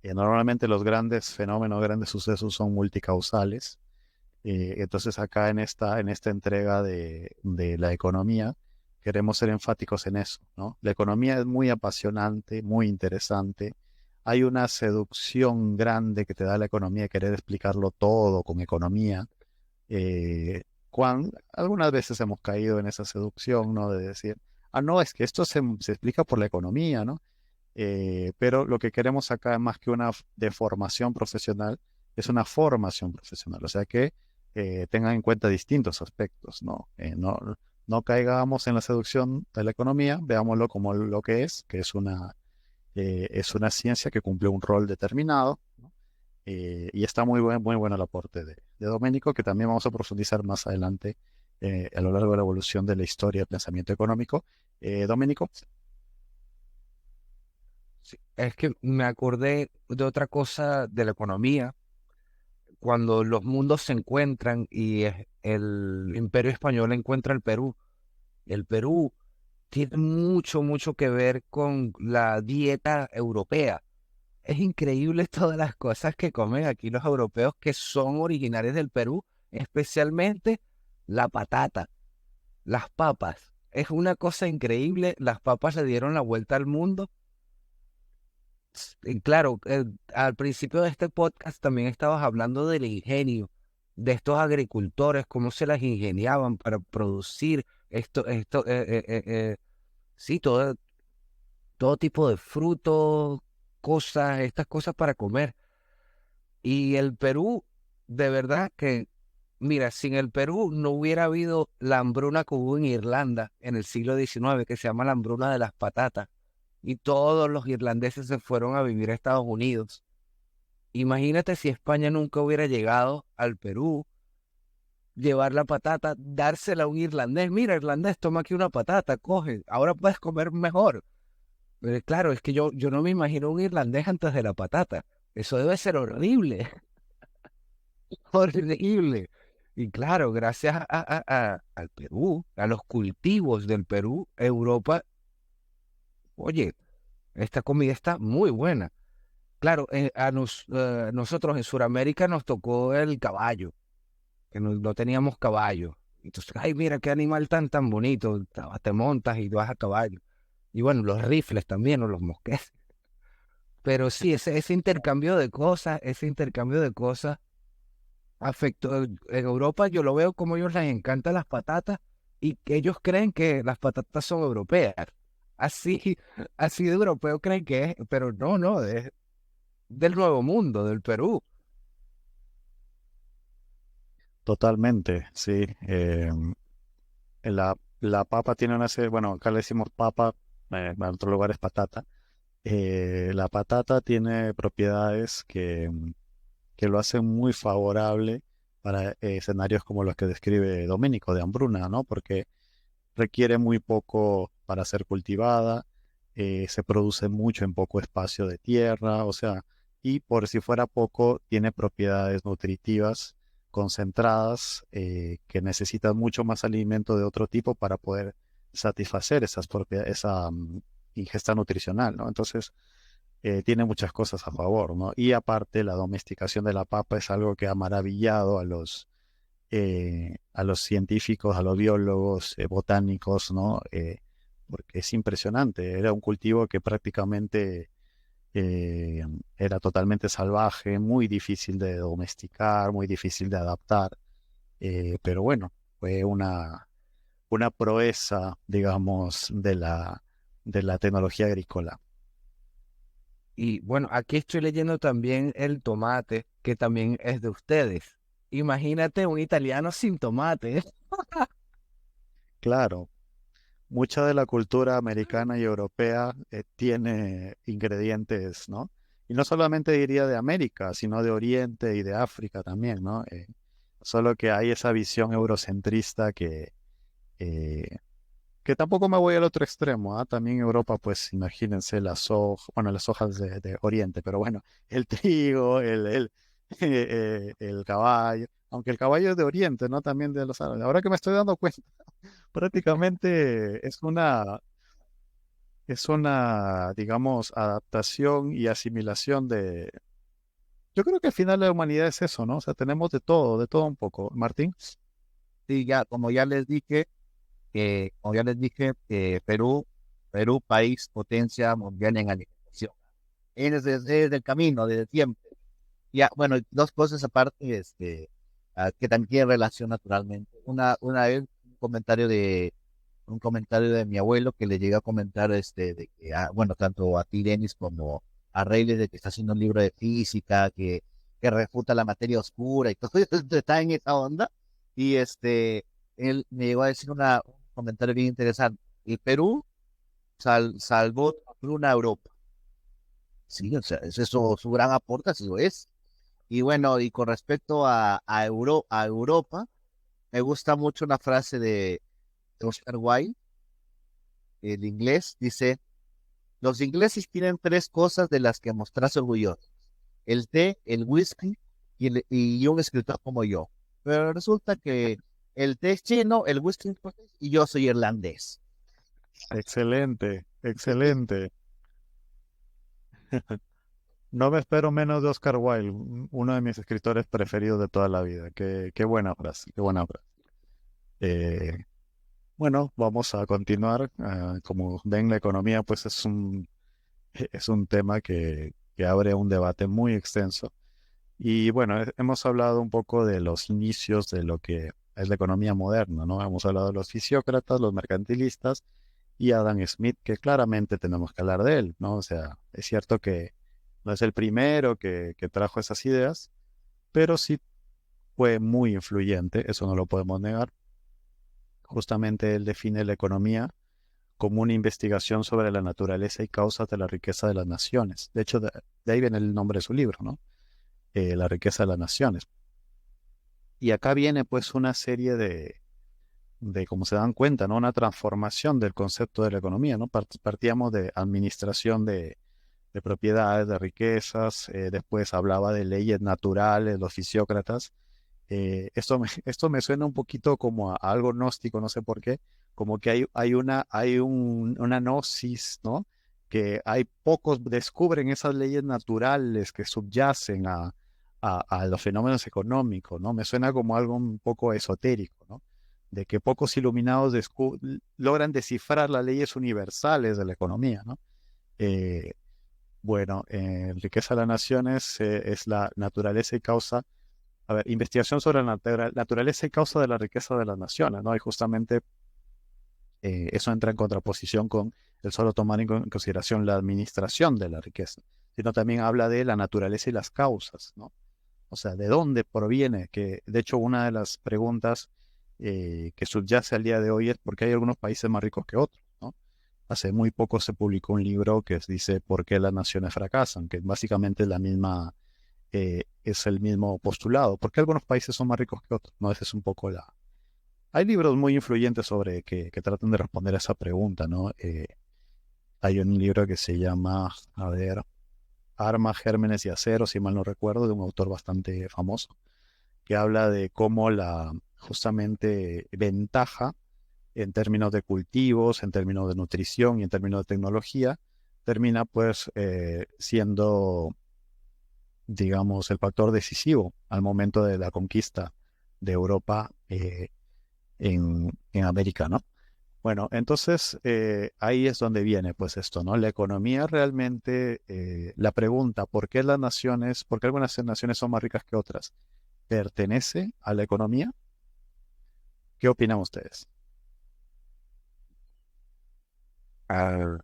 normalmente los grandes fenómenos, grandes sucesos son multicausales. Entonces acá en esta entrega de la economía queremos ser enfáticos en eso, ¿no? La economía es muy apasionante, muy interesante. Hay una seducción grande que te da la economía, querer explicarlo todo con economía. Algunas veces hemos caído en esa seducción, ¿no? De decir, ah, no, es que esto se explica por la economía, ¿no? Pero lo que queremos acá, más que una de formación profesional, es una formación profesional. O sea que tengan en cuenta distintos aspectos, ¿no? No caigamos en la seducción de la economía, veámoslo como lo que es una ciencia que cumple un rol determinado, ¿no? Y está muy bueno el aporte de Domenico, que también vamos a profundizar más adelante a lo largo de la evolución de la historia del pensamiento económico. Domenico. Sí, es que me acordé de otra cosa de la economía, cuando los mundos se encuentran y el Imperio Español encuentra el Perú. El Perú tiene mucho, mucho que ver con la dieta europea. Es increíble todas las cosas que comen aquí los europeos que son originarios del Perú, especialmente la patata, las papas. Es una cosa increíble. Las papas le dieron la vuelta al mundo. Y claro, al principio de este podcast también estabas hablando del ingenio de estos agricultores, cómo se las ingeniaban para producir sí, todo tipo de frutos, cosas, estas cosas para comer. Y el Perú, de verdad que, mira, sin el Perú no hubiera habido la hambruna que hubo en Irlanda en el siglo XIX, que se llama la hambruna de las patatas. Y todos los irlandeses se fueron a vivir a Estados Unidos. Imagínate si España nunca hubiera llegado al Perú, llevar la patata, dársela a un irlandés. Mira, irlandés, toma aquí una patata, coge, ahora puedes comer mejor. Pero claro, es que yo no me imagino un irlandés antes de la patata. Eso debe ser horrible, horrible. Y claro, gracias al Perú, a los cultivos del Perú, Europa, oye, esta comida está muy buena. Claro, nosotros en Sudamérica nos tocó el caballo, que no teníamos caballo. Entonces, ay, mira qué animal tan bonito, te montas y vas a caballo. Y bueno, los rifles también, o los mosquetes. Pero sí, ese intercambio de cosas afectó. En Europa yo lo veo como a ellos les encantan las patatas y que ellos creen que las patatas son europeas. Así, así de europeo creen que es, pero no, es del Nuevo Mundo, del Perú. Totalmente, sí. La papa tiene una serie, bueno, acá le decimos papa, en otro lugar es patata. La patata tiene propiedades que lo hacen muy favorable para escenarios como los que describe Domenico de hambruna, ¿no? Porque requiere muy poco para ser cultivada, se produce mucho en poco espacio de tierra, o sea, y por si fuera poco, tiene propiedades nutritivas concentradas que necesitan mucho más alimento de otro tipo para poder satisfacer esas propiedades, esa ingesta nutricional, ¿no? Entonces, tiene muchas cosas a favor, ¿no? Y aparte, la domesticación de la papa es algo que ha maravillado a los científicos, a los biólogos, botánicos, ¿no? Porque es impresionante. Era un cultivo que prácticamente eh, era totalmente salvaje, muy difícil de domesticar, muy difícil de adaptar. Pero bueno, fue una proeza, digamos, de la tecnología agrícola. Y bueno, aquí estoy leyendo también el tomate, que también es de ustedes. Imagínate un italiano sin tomate. Claro, mucha de la cultura americana y europea tiene ingredientes, ¿no? Y no solamente diría de América, sino de Oriente y de África también, ¿no? Solo que hay esa visión eurocentrista eh, que tampoco me voy al otro extremo, ¿ah? También Europa, pues imagínense las hojas de Oriente, pero bueno, el trigo, el caballo, aunque el caballo es de Oriente, ¿no? También de los árabes. Ahora que me estoy dando cuenta, prácticamente es una, digamos, adaptación y asimilación de... Yo creo que al final la humanidad es eso, ¿no? O sea, tenemos de todo un poco. Martín. Sí, ya, como ya les dije, Perú, país potencia mundial en alimentación. Es el camino desde siempre. Ya, bueno, dos cosas aparte, que también tienen relación naturalmente. Una vez un comentario de mi abuelo que le llegué a comentar, de que, bueno, tanto a ti, Denis, como a Reyes, de que está haciendo un libro de física, que refuta la materia oscura y todo eso, está en esa onda. Y él me llegó a decir un comentario bien interesante. El Perú salvó una Europa. Sí, o sea, es eso su gran aporte, así lo es. Y bueno, y con respecto a Europa, me gusta mucho una frase de Oscar Wilde, el inglés, dice, los ingleses tienen tres cosas de las que mostrarse orgullosos, el té, el whisky y un escritor como yo. Pero resulta que el té es chino, el whisky es escocés y yo soy irlandés. Excelente, excelente. No me espero menos de Oscar Wilde, uno de mis escritores preferidos de toda la vida. Qué buena frase, qué buena frase. Eh, bueno, vamos a continuar. Como ven, la economía pues es un tema que abre un debate muy extenso. Y bueno, hemos hablado un poco de los inicios de lo que es la economía moderna, ¿no? Hemos hablado de los fisiócratas, los mercantilistas y Adam Smith, que claramente tenemos que hablar de él, ¿no? O sea, es cierto que no es el primero que trajo esas ideas, pero sí fue muy influyente, eso no lo podemos negar. Justamente él define la economía como una investigación sobre la naturaleza y causas de la riqueza de las naciones. De hecho, de ahí viene el nombre de su libro, ¿no? La riqueza de las naciones. Y acá viene pues una serie como se dan cuenta, ¿no? Una transformación del concepto de la economía, ¿no? Partíamos de administración de propiedades, de riquezas, después hablaba de leyes naturales, los fisiócratas. Esto me suena un poquito como a algo gnóstico, no sé por qué, como que hay una gnosis, ¿no? Que hay pocos descubren esas leyes naturales que subyacen a los fenómenos económicos, ¿no? Me suena como algo un poco esotérico, ¿no? De que pocos iluminados logran descifrar las leyes universales de la economía, ¿no? Eh, bueno, Riqueza de las Naciones es la naturaleza y causa, a ver, investigación sobre la naturaleza y causa de la riqueza de las naciones, ¿no? Y justamente eso entra en contraposición con el solo tomar en consideración la administración de la riqueza, sino también habla de la naturaleza y las causas, ¿no? O sea, ¿de dónde proviene? Que de hecho una de las preguntas que subyace al día de hoy es por qué hay algunos países más ricos que otros, ¿no? Hace muy poco se publicó un libro que dice ¿por qué las naciones fracasan? Que básicamente es el mismo postulado. ¿Por qué algunos países son más ricos que otros? ¿No? Ese es un poco la... Hay libros muy influyentes sobre que tratan de responder a esa pregunta, ¿no? Hay un libro que se llama, a ver, Armas, Gérmenes y Acero, si mal no recuerdo, de un autor bastante famoso, que habla de cómo la justamente ventaja en términos de cultivos, en términos de nutrición y en términos de tecnología, termina pues siendo, digamos, el factor decisivo al momento de la conquista de Europa en América, ¿no? Bueno, entonces ahí es donde viene pues esto, ¿no? La economía realmente, la pregunta, ¿por qué algunas naciones son más ricas que otras? ¿Pertenece a la economía? ¿Qué opinan ustedes? Ah,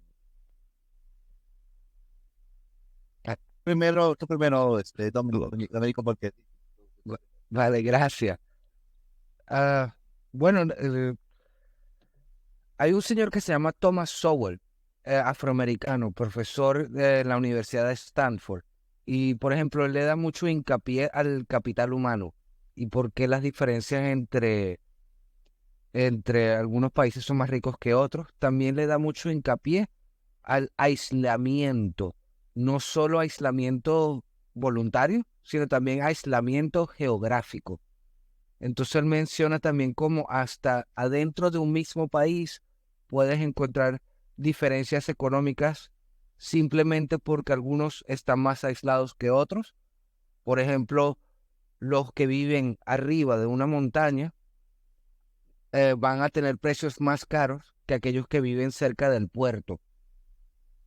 ah, Tú primero, Domenico, porque vale, gracias. Ah, bueno, hay un señor que se llama Thomas Sowell, afroamericano, profesor de la Universidad de Stanford. Y, por ejemplo, él le da mucho hincapié al capital humano. y por qué las diferencias entre algunos países son más ricos que otros. También le da mucho hincapié al aislamiento, no solo aislamiento voluntario, sino también aislamiento geográfico. Entonces él menciona también cómo hasta adentro de un mismo país puedes encontrar diferencias económicas simplemente porque algunos están más aislados que otros. Por ejemplo, los que viven arriba de una montaña van a tener precios más caros que aquellos que viven cerca del puerto,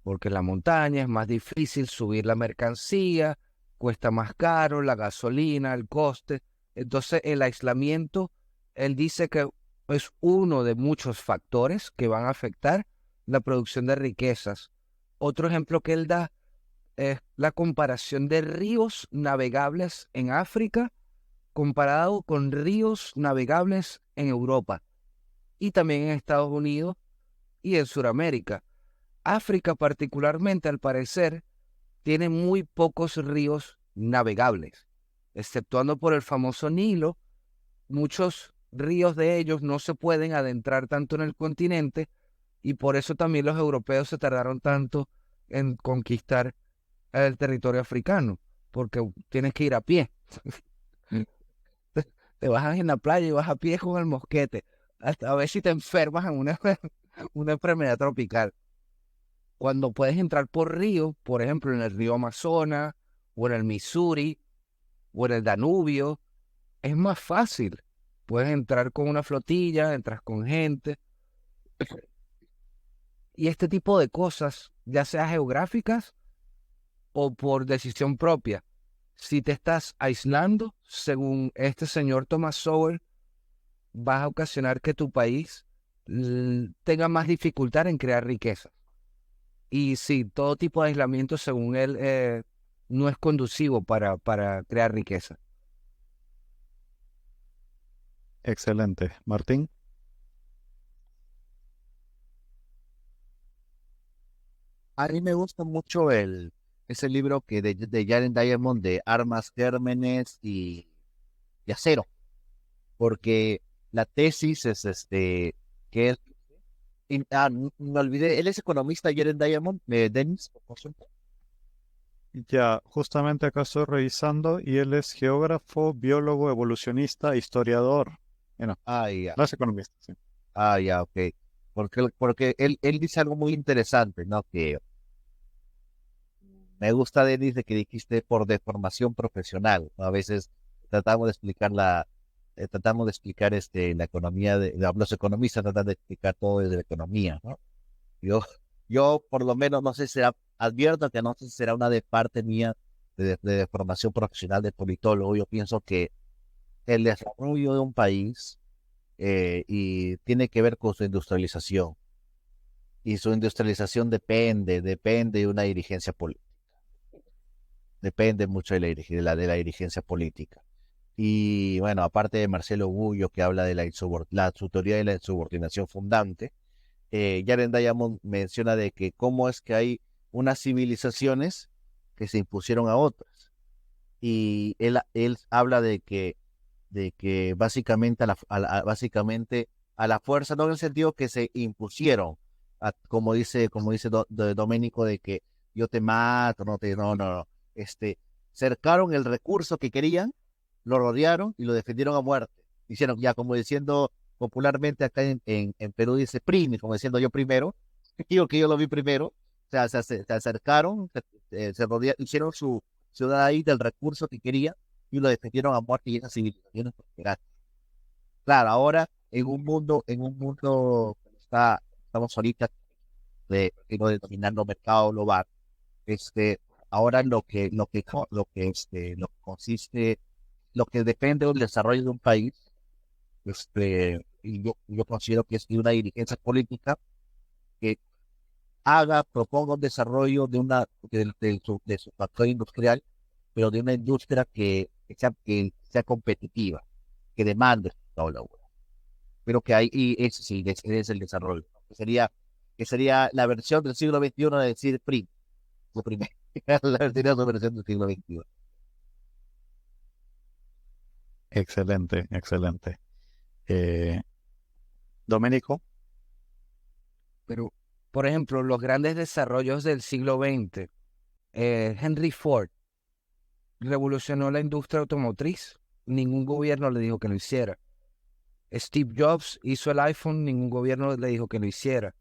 porque en la montaña es más difícil subir la mercancía, cuesta más caro la gasolina, el coste. Entonces el aislamiento, él dice que es uno de muchos factores que van a afectar la producción de riquezas. Otro ejemplo que él da es la comparación de ríos navegables en África comparado con ríos navegables en Europa y también en Estados Unidos y en Sudamérica. África particularmente, al parecer, tiene muy pocos ríos navegables, exceptuando por el famoso Nilo. Muchos ríos de ellos no se pueden adentrar tanto en el continente y por eso también los europeos se tardaron tanto en conquistar el territorio africano, porque tienes que ir a pie. Te bajas en la playa y vas a pie con el mosquete, hasta a ver si te enfermas en una enfermedad tropical. Cuando puedes entrar por río, por ejemplo, en el río Amazonas, o en el Missouri, o en el Danubio, es más fácil. Puedes entrar con una flotilla, entras con gente. Y este tipo de cosas, ya sea geográficas o por decisión propia, si te estás aislando, según este señor Thomas Sowell, vas a ocasionar que tu país tenga más dificultad en crear riqueza. Y sí, todo tipo de aislamiento, según él, no es conducivo para crear riqueza. Excelente. Martín. A mí me gusta mucho ese libro de Jaren Diamond de Armas, Gérmenes y Acero, porque la tesis es que él, me olvidé, él es economista, Jaren Diamond, Dennis, por cierto. Ya, justamente acá estoy revisando y él es geógrafo, biólogo, evolucionista, historiador. Bueno, Ah, ya, no es economista, sí. ya, ok. Porque él dice algo muy interesante, ¿no? Que me gusta, Denis, de que dijiste por deformación profesional, ¿no? A veces tratamos de explicar tratamos de explicar la economía, los economistas tratan de explicar todo desde la economía, ¿no? Yo, yo por lo menos no sé si será, advierto que no sé si será una de parte mía de formación profesional de politólogo. Yo pienso que el desarrollo de un país y tiene que ver con su industrialización. Y su industrialización depende de una dirigencia política. Depende mucho de la dirigencia política. Y bueno, aparte de Marcelo Gullo, que habla de su teoría de la insubordinación fundante, Jaren Diamond menciona de que cómo es que hay unas civilizaciones que se impusieron a otras. Y él habla de que básicamente básicamente a la fuerza, no en el sentido que se impusieron, como dice Doménico, de que yo te mato, no. Cercaron el recurso que querían, lo rodearon y lo defendieron a muerte. Hicieron ya, como diciendo popularmente acá en Perú, dice PRIMI, como diciendo yo primero, digo que yo lo vi primero. O sea, se acercaron, hicieron su ciudad ahí del recurso que querían y lo defendieron a muerte, y esas civilizaciones prosperaron. Claro, ahora en un mundo que estamos ahorita denominando mercado global. Ahora lo que consiste, lo que depende del desarrollo de un país, y yo considero que es de una dirigencia política que proponga un desarrollo de su factor industrial, pero de una industria que sea competitiva, que demande toda la obra. Pero que hay, y ese sí, ese es el desarrollo, ¿no? Que sería la versión del siglo XXI de decir PRI, lo primero. Sería la versión del siglo XXI. Excelente, excelente. Eh, Domenico, Pero, por ejemplo, los grandes desarrollos del siglo XX, Henry Ford revolucionó la industria automotriz. Ningún gobierno le dijo que lo hiciera. Steve Jobs hizo el iPhone, ningún gobierno le dijo que lo hiciera.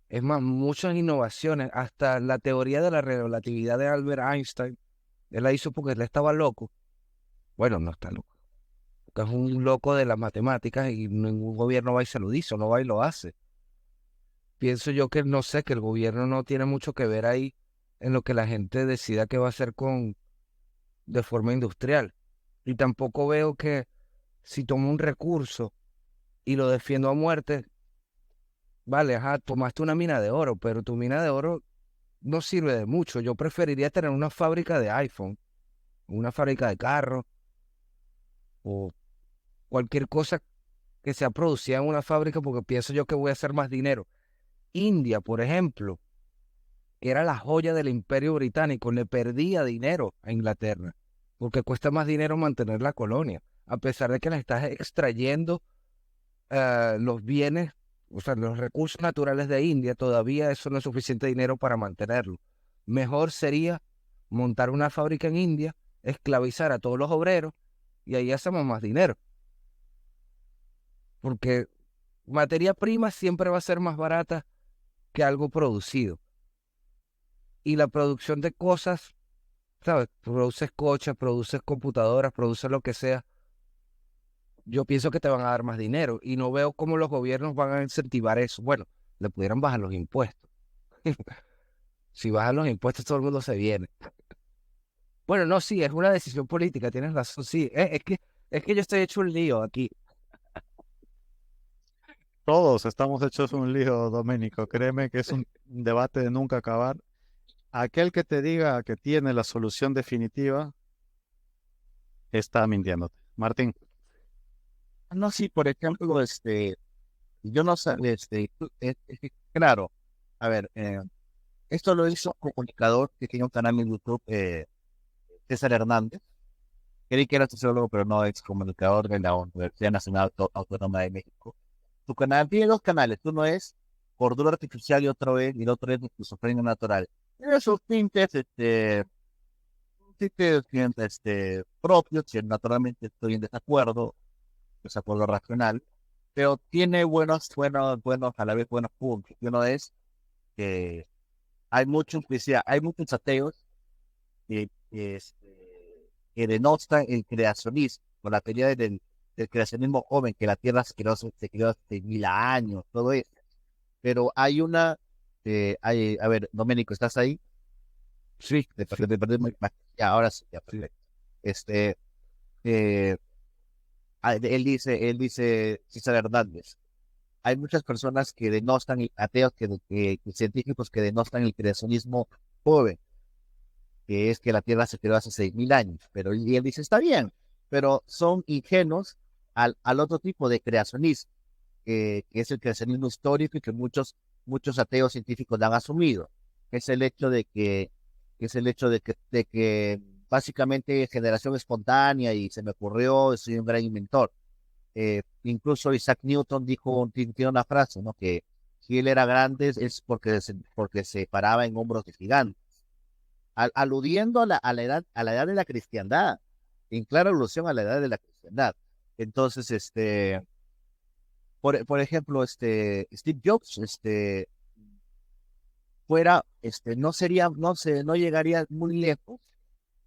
Es más, muchas innovaciones, hasta la teoría de la relatividad de Albert Einstein, él la hizo porque él estaba loco. Bueno, no está loco, porque es un loco de las matemáticas y ningún gobierno va y se lo dice, o no va y lo hace. Pienso yo que no sé, que el gobierno no tiene mucho que ver ahí en lo que la gente decida que va a hacer de forma industrial. Y tampoco veo que si tomo un recurso y lo defiendo a muerte, vale, ajá, tomaste una mina de oro, pero tu mina de oro no sirve de mucho. Yo preferiría tener una fábrica de iPhone, una fábrica de carros o cualquier cosa que sea producida en una fábrica porque pienso yo que voy a hacer más dinero. India, por ejemplo, que era la joya del Imperio Británico, le perdía dinero a Inglaterra porque cuesta más dinero mantener la colonia, a pesar de que la estás extrayendo los bienes, o sea, los recursos naturales de India, todavía eso no es suficiente dinero para mantenerlo. Mejor sería montar una fábrica en India, esclavizar a todos los obreros y ahí hacemos más dinero. Porque materia prima siempre va a ser más barata que algo producido. Y la producción de cosas, ¿sabes? Produces coches, produces computadoras, produces lo que sea. Yo pienso que te van a dar más dinero y no veo cómo los gobiernos van a incentivar eso. Bueno, le pudieran bajar los impuestos. Si bajan los impuestos, todo el mundo se viene. Bueno, no, sí, es una decisión política, tienes razón, sí. Es que yo estoy hecho un lío aquí. todos estamos hechos un lío, Domenico. Créeme que es un debate de nunca acabar. Aquel que te diga que tiene la solución definitiva está mintiéndote. Martín, No, sí, por ejemplo, yo no sé, claro, a ver, esto lo hizo un comunicador que tiene un canal en YouTube, César Hernández. Creí que era sociólogo, pero no, es comunicador de la Universidad Nacional Autónoma de México. Tu canal tiene dos canales, uno es Cordura Artificial y el otro es Esquizofrenia Natural. Tiene sus tintes, propios, que naturalmente estoy en desacuerdo racional, pero tiene buenos, a la vez buenos puntos. Y uno es que hay muchos ateos que denostan el creacionismo, con la teoría del creacionismo joven, que la Tierra se creó hace 1000 años, todo eso. Pero a ver, Doménico, ¿estás ahí? Sí, sí, Te perdí ya, ahora sí, ya, sí. perfecto. Este, eh, él dice, César Hernández, hay muchas personas que denostan, ateos, científicos que denostan el creacionismo joven, que es que la Tierra se creó hace 6000 años, pero y él dice, está bien, pero son ingenuos al otro tipo de creacionismo, que es el creacionismo histórico y que muchos ateos científicos lo han asumido, que es el hecho de que básicamente generación espontánea y se me ocurrió, soy un gran inventor. Incluso Isaac Newton tiene una frase, ¿no? Que si él era grande es porque se paraba en hombros de gigantes, aludiendo a la edad de la cristiandad, en clara alusión a la edad de la cristiandad. Entonces, por ejemplo, Steve Jobs, no llegaría muy lejos.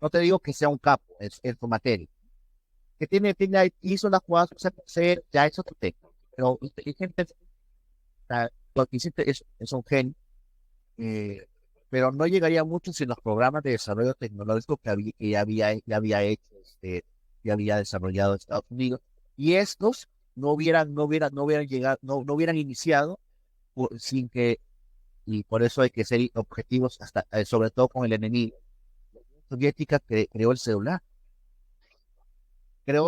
No te digo que sea un capo en su materia, que hizo las jugadas, o sea, ya es otro tema, pero inteligente, lo que hiciste es un genio, eh, pero no llegaría mucho sin los programas de desarrollo tecnológico que ya había hecho, ya había desarrollado Estados Unidos, y estos no hubieran llegado, no hubieran iniciado sin que, y por eso hay que ser objetivos, hasta, sobre todo con el enemigo. La Unión Soviética creó el celular, de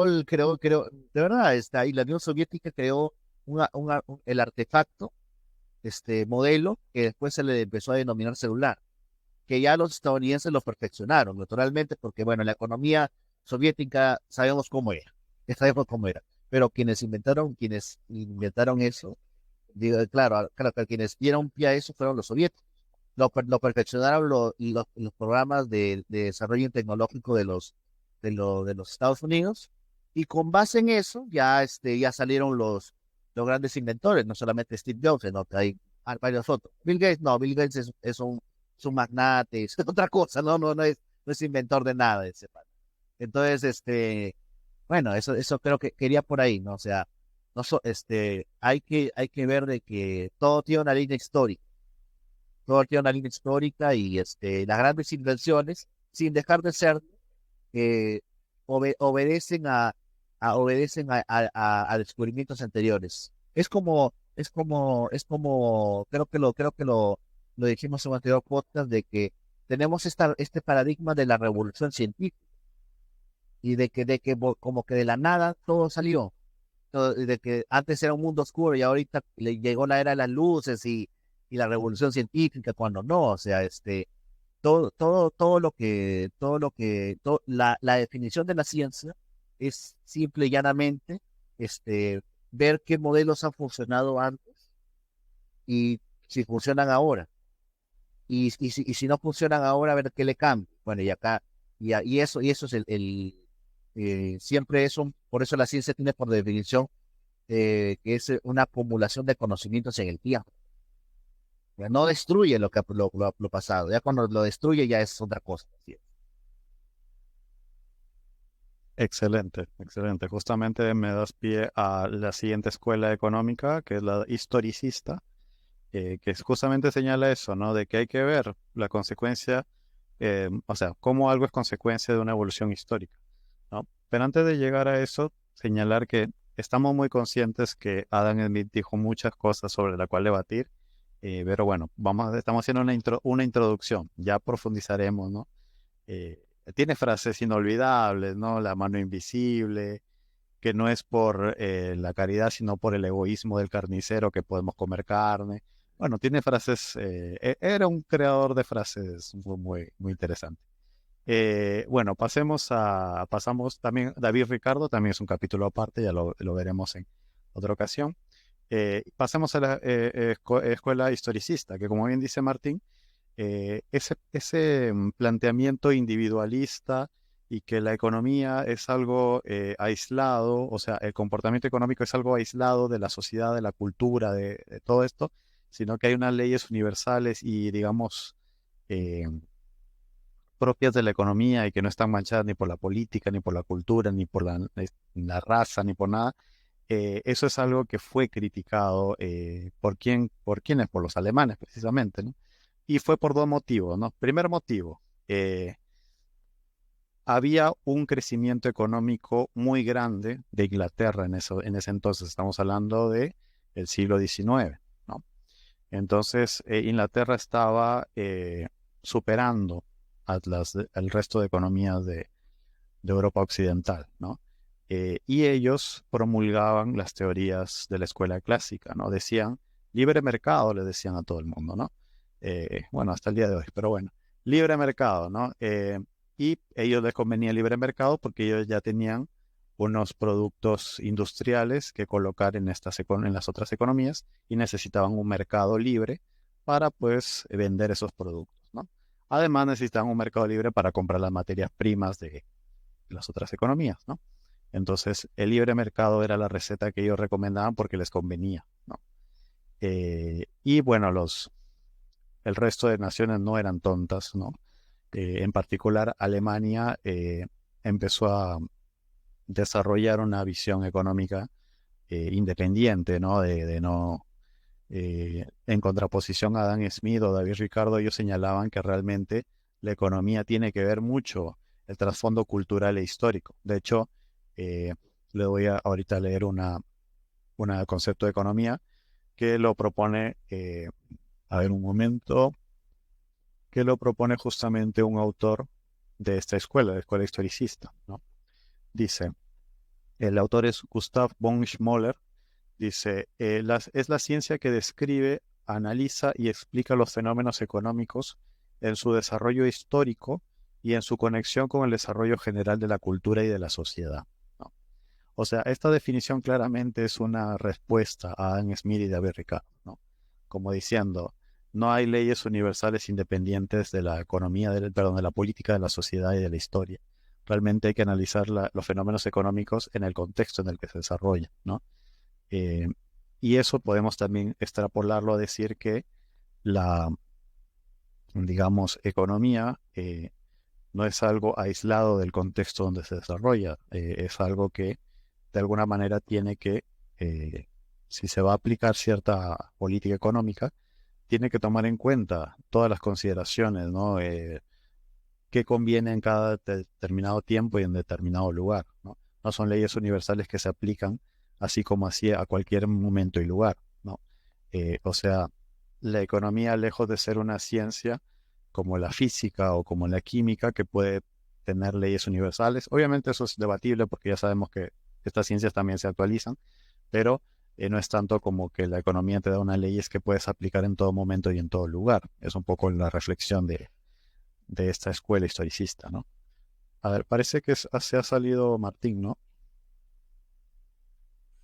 verdad, está ahí. La Unión Soviética creó el artefacto, modelo, que después se le empezó a denominar celular, que ya los estadounidenses lo perfeccionaron, naturalmente, porque, bueno, la economía soviética sabemos cómo era. ya sabemos cómo era. Pero quienes inventaron eso, digo, claro que quienes dieron pie a eso fueron los soviéticos. Lo perfeccionaron los programas de desarrollo tecnológico de los Estados Unidos, y con base en eso ya salieron los grandes inventores, no solamente Steve Jobs, sino que hay varios otros. Bill Gates, no, Bill Gates es un magnate, es otra cosa, no es inventor de nada ese pan. Entonces, bueno, eso creo que quería por ahí, ¿no? O sea, no hay que ver de que todo tiene una línea histórica, todo tiene una línea histórica, y las grandes invenciones, sin dejar de ser, eh, obedecen a descubrimientos anteriores. Creo que lo dijimos en un anterior podcast, de que tenemos este paradigma de la revolución científica, y como que de la nada todo salió. De que antes era un mundo oscuro y ahorita le llegó la era de las luces y la revolución científica, cuando no, o sea, la definición de la ciencia es simple y llanamente, ver qué modelos han funcionado antes y si funcionan ahora. Y si no funcionan ahora, ver qué le cambia. Bueno, y eso es siempre eso, por eso la ciencia tiene por definición, que es una acumulación de conocimientos en el tiempo. Ya no destruye lo pasado, ya cuando lo destruye ya es otra cosa. ¿Sí? Excelente, excelente. Justamente me das pie a la siguiente escuela económica, que es la historicista, justamente señala eso, ¿no? De que hay que ver la consecuencia, o sea, cómo algo es consecuencia de una evolución histórica, ¿no? Pero antes de llegar a eso, señalar que estamos muy conscientes que Adam Smith dijo muchas cosas sobre la cual debatir, pero bueno, estamos haciendo una introducción, ya profundizaremos, ¿no? Tiene frases inolvidables, ¿no? La mano invisible, que no es por la caridad, sino por el egoísmo del carnicero que podemos comer carne. Bueno, tiene frases, era un creador de frases muy interesante. Bueno, pasamos también, David Ricardo, también es un capítulo aparte, ya lo veremos en otra ocasión. Pasemos a la escuela historicista, que como bien dice Martín, ese planteamiento individualista y que la economía es algo aislado, o sea, el comportamiento económico es algo aislado de la sociedad, de la cultura, de todo esto, sino que hay unas leyes universales y, digamos, eh, propias de la economía y que no están manchadas ni por la política, ni por la cultura, ni por la raza, ni por nada. Eso es algo que fue criticado ¿por quiénes? Por los alemanes, precisamente, ¿no? Y fue por dos motivos, ¿no? Primer motivo, había un crecimiento económico muy grande de Inglaterra en ese entonces. Estamos hablando del siglo XIX, ¿no? Entonces, Inglaterra estaba superando al resto de economías de Europa Occidental, ¿no? Y ellos promulgaban las teorías de la escuela clásica, ¿no? Decían, libre mercado, le decían a todo el mundo, ¿no? Bueno, hasta el día de hoy, pero bueno, libre mercado, ¿no? Y ellos les convenía el libre mercado porque ellos ya tenían unos productos industriales que colocar en las otras economías y necesitaban un mercado libre para, pues, vender esos productos, ¿no? Además, necesitaban un mercado libre para comprar las materias primas de las otras economías, ¿no? Entonces, el libre mercado era la receta que ellos recomendaban porque les convenía, ¿no? Y bueno, el resto de naciones no eran tontas, ¿no? En particular, Alemania empezó a desarrollar una visión económica independiente, ¿no? En contraposición a Adam Smith o David Ricardo, ellos señalaban que realmente la economía tiene que ver mucho el trasfondo cultural e histórico. De hecho, le voy a ahorita leer un concepto de economía que lo propone, a ver un momento, que lo propone justamente un autor de esta escuela, la escuela historicista, ¿no? Dice, el autor es Gustav von Schmoller, dice, es la ciencia que describe, analiza y explica los fenómenos económicos en su desarrollo histórico y en su conexión con el desarrollo general de la cultura y de la sociedad, ¿no? O sea, esta definición claramente es una respuesta a Adam Smith y David Ricardo, ¿no? Como diciendo, no hay leyes universales independientes de la economía, perdón, de la política, de la sociedad y de la historia. Realmente hay que analizar los fenómenos económicos en el contexto en el que se desarrollan, ¿no? Eh, y eso podemos también extrapolarlo a decir que la, digamos, economía no es algo aislado del contexto donde se desarrolla, es algo que de alguna manera tiene que, si se va a aplicar cierta política económica, tiene que tomar en cuenta todas las consideraciones, ¿no? Qué conviene en cada determinado tiempo y en determinado lugar, ¿no? No son leyes universales que se aplican así como así a cualquier momento y lugar, ¿no? O sea, la economía, lejos de ser una ciencia como la física o como la química, que puede tener leyes universales, obviamente eso es debatible porque ya sabemos que estas ciencias también se actualizan, pero no es tanto como que la economía te da unas leyes que puedes aplicar en todo momento y en todo lugar. Es un poco la reflexión de esta escuela historicista, ¿no? A ver, parece que se ha salido Martín, ¿no?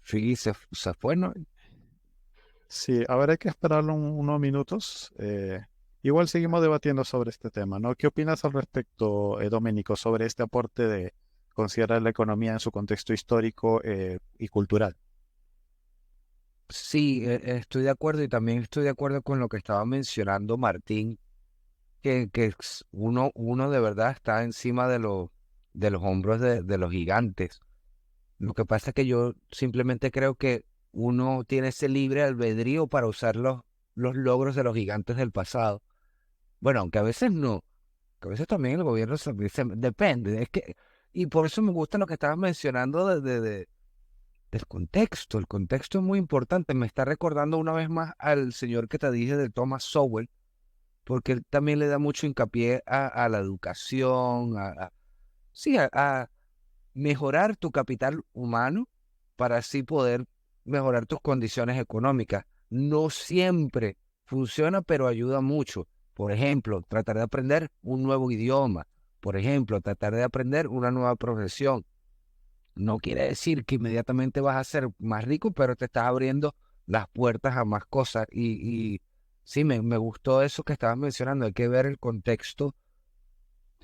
Sí, se fue, ¿no? Sí, a ver, hay que esperarlo unos minutos. Igual seguimos debatiendo sobre este tema, ¿no? ¿Qué opinas al respecto, Doménico, sobre este aporte de considerar la economía en su contexto histórico y cultural? Sí, estoy de acuerdo y también estoy de acuerdo con lo que estaba mencionando Martín, que uno de verdad está encima de los hombros de los gigantes. Lo que pasa es que yo simplemente creo que uno tiene ese libre albedrío para usar los logros de los gigantes del pasado. Bueno, aunque a veces no, que a veces también el gobierno depende. Y por eso me gusta lo que estabas mencionando del contexto. El contexto es muy importante. Me está recordando una vez más al señor que te dije de Thomas Sowell, porque él también le da mucho hincapié a la educación, sí, a mejorar tu capital humano para así poder mejorar tus condiciones económicas. No siempre funciona, pero ayuda mucho. Por ejemplo, tratar de aprender un nuevo idioma. Por ejemplo, tratar de aprender una nueva profesión. No quiere decir que inmediatamente vas a ser más rico, pero te estás abriendo las puertas a más cosas. Y sí, me gustó eso que estabas mencionando. Hay que ver el contexto,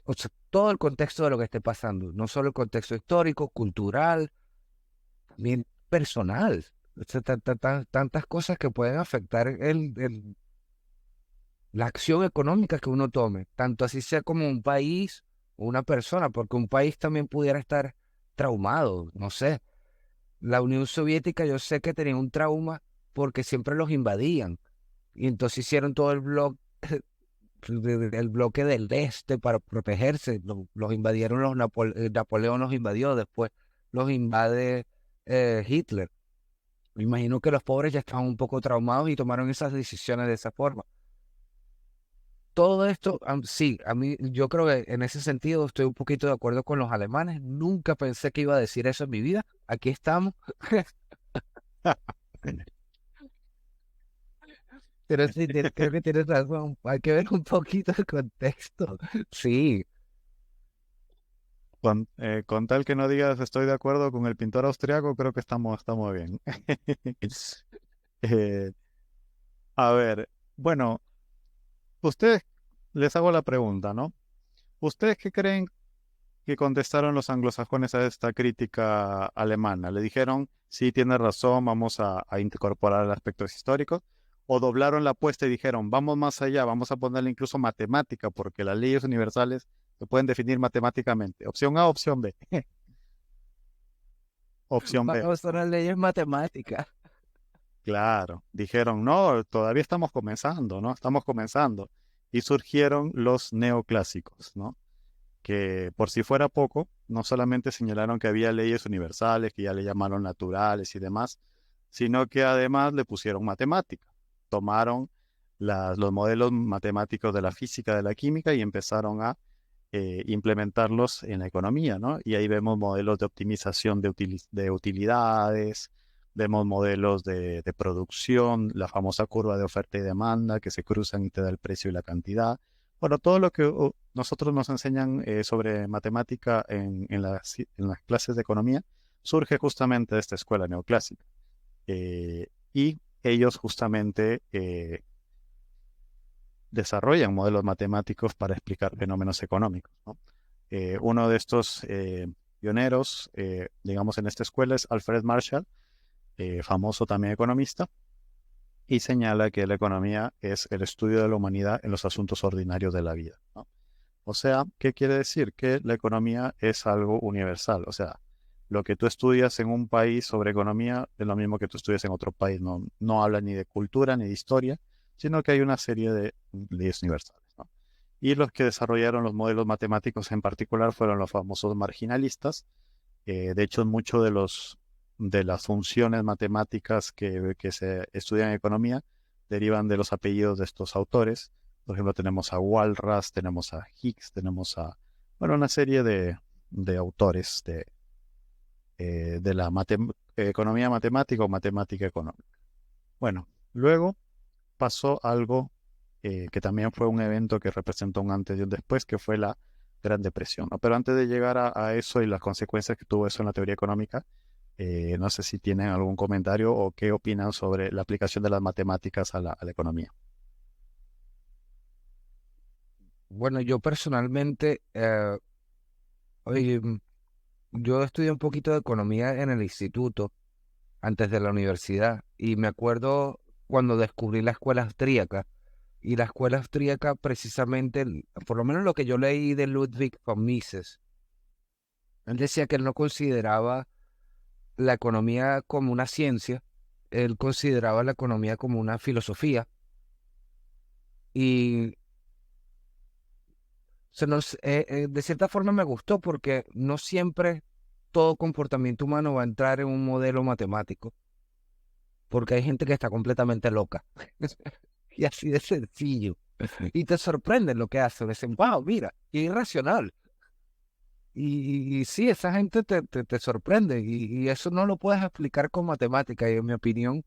o sea, todo el contexto de lo que esté pasando. No solo el contexto histórico, cultural, también personal. O sea, tantas cosas que pueden afectar la acción económica que uno tome, tanto así sea como un país o una persona, porque un país también pudiera estar traumado, no sé. La Unión Soviética yo sé que tenía un trauma porque siempre los invadían y entonces hicieron todo el bloque, el bloque del este para protegerse. Los invadieron Napoleón los invadió, después los invade Hitler. Me imagino que los pobres ya estaban un poco traumados y tomaron esas decisiones de esa forma. Todo esto, sí, a mí yo creo que en ese sentido estoy un poquito de acuerdo con los alemanes. Nunca pensé que iba a decir eso en mi vida. Aquí estamos. Pero sí, creo que tienes razón. Hay que ver un poquito el contexto. Sí, Con tal que no digas estoy de acuerdo con el pintor austriaco, creo que estamos bien. Eh, a ver, bueno, ustedes, les hago la pregunta, ¿no? ¿Ustedes qué creen que contestaron los anglosajones a esta crítica alemana? ¿Le dijeron, sí, tiene razón, vamos a incorporar aspectos históricos? ¿O doblaron la apuesta y dijeron, vamos más allá, vamos a ponerle incluso matemática, porque las leyes universales se pueden definir matemáticamente? Opción A, opción B. Opción B. vamos a las leyes matemáticas. Claro, dijeron, no, todavía estamos comenzando, ¿no? Estamos comenzando. Y surgieron los neoclásicos, ¿no? Que por si fuera poco, no solamente señalaron que había leyes universales, que ya le llamaron naturales y demás, sino que además le pusieron matemática. Tomaron los modelos matemáticos de la física, de la química y empezaron a implementarlos en la economía, ¿no? Y ahí vemos modelos de optimización de utilidades, vemos modelos de producción, la famosa curva de oferta y demanda que se cruzan y te da el precio y la cantidad. Bueno, todo lo que nosotros nos enseñan sobre matemática en las clases de economía, surge justamente de esta escuela neoclásica. Y ellos justamente desarrollan modelos matemáticos para explicar fenómenos económicos, ¿no? Uno de estos pioneros, digamos, en esta escuela es Alfred Marshall, famoso también economista, y señala que la economía es el estudio de la humanidad en los asuntos ordinarios de la vida, ¿no? O sea, ¿qué quiere decir? Que la economía es algo universal. O sea, lo que tú estudias en un país sobre economía es lo mismo que tú estudias en otro país. No, no habla ni de cultura ni de historia, sino que hay una serie de leyes universales, ¿no? Y los que desarrollaron los modelos matemáticos en particular fueron los famosos marginalistas. De hecho, muchos de las funciones matemáticas que se estudian en economía derivan de los apellidos de estos autores. Por ejemplo, tenemos a Walras, tenemos a Higgs, tenemos a, bueno, una serie de autores de la economía matemática o matemática económica. Bueno, luego pasó algo que también fue un evento que representó un antes y un después, que fue la Gran Depresión, ¿no? Pero antes de llegar a eso y las consecuencias que tuvo eso en la teoría económica, no sé si tienen algún comentario o qué opinan sobre la aplicación de las matemáticas a la economía. Bueno, yo personalmente, oye, yo estudié un poquito de economía en el instituto antes de la universidad y me acuerdo cuando descubrí la escuela austríaca. Y la escuela austríaca precisamente, por lo menos lo que yo leí de Ludwig von Mises, él decía que él no consideraba la economía como una ciencia, él consideraba la economía como una filosofía. Y de cierta forma me gustó porque no siempre todo comportamiento humano va a entrar en un modelo matemático, porque hay gente que está completamente loca. Y así de sencillo. Y te sorprende lo que hacen. Dicen, wow, mira, qué irracional. Y sí, esa gente te sorprende. Y eso no lo puedes explicar con matemática. Y en mi opinión,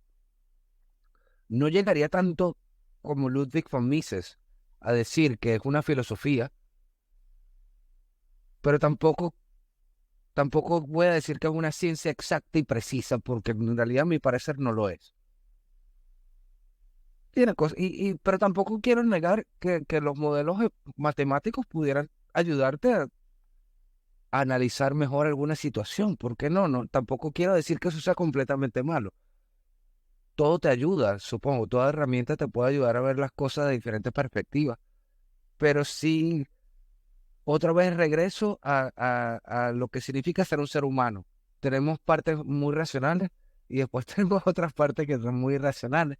no llegaría tanto como Ludwig von Mises a decir que es una filosofía, pero tampoco voy a decir que es una ciencia exacta y precisa, porque en realidad a mi parecer no lo es. Tiene cosas, pero tampoco quiero negar que los modelos matemáticos pudieran ayudarte a analizar mejor alguna situación. ¿Por qué no? No, tampoco quiero decir que eso sea completamente malo. Todo te ayuda, supongo, toda herramienta te puede ayudar a ver las cosas de diferentes perspectivas. Pero sí, otra vez regreso a lo que significa ser un ser humano. Tenemos partes muy racionales y después tenemos otras partes que son muy irracionales,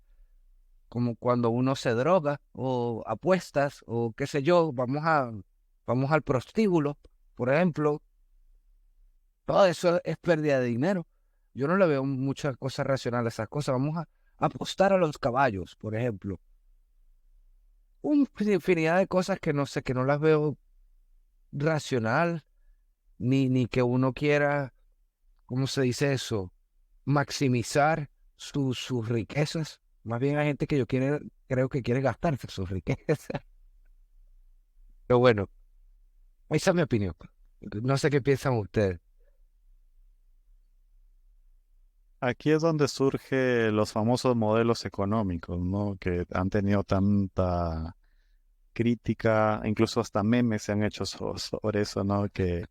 como cuando uno se droga o apuestas o qué sé yo, vamos al prostíbulo, por ejemplo. Todo eso es pérdida de dinero. Yo no le veo muchas cosas racionales a esas cosas. Vamos a apostar a los caballos, por ejemplo. Una infinidad de cosas que no sé, que no las veo racional, ni que uno quiera, ¿cómo se dice eso? Maximizar sus riquezas. Más bien hay gente que creo que quiere gastarse sus riquezas. Pero bueno, esa es mi opinión. No sé qué piensan ustedes. Aquí es donde surgen los famosos modelos económicos, ¿no? Que han tenido tanta crítica, incluso hasta memes se han hecho sobre eso, ¿no? Que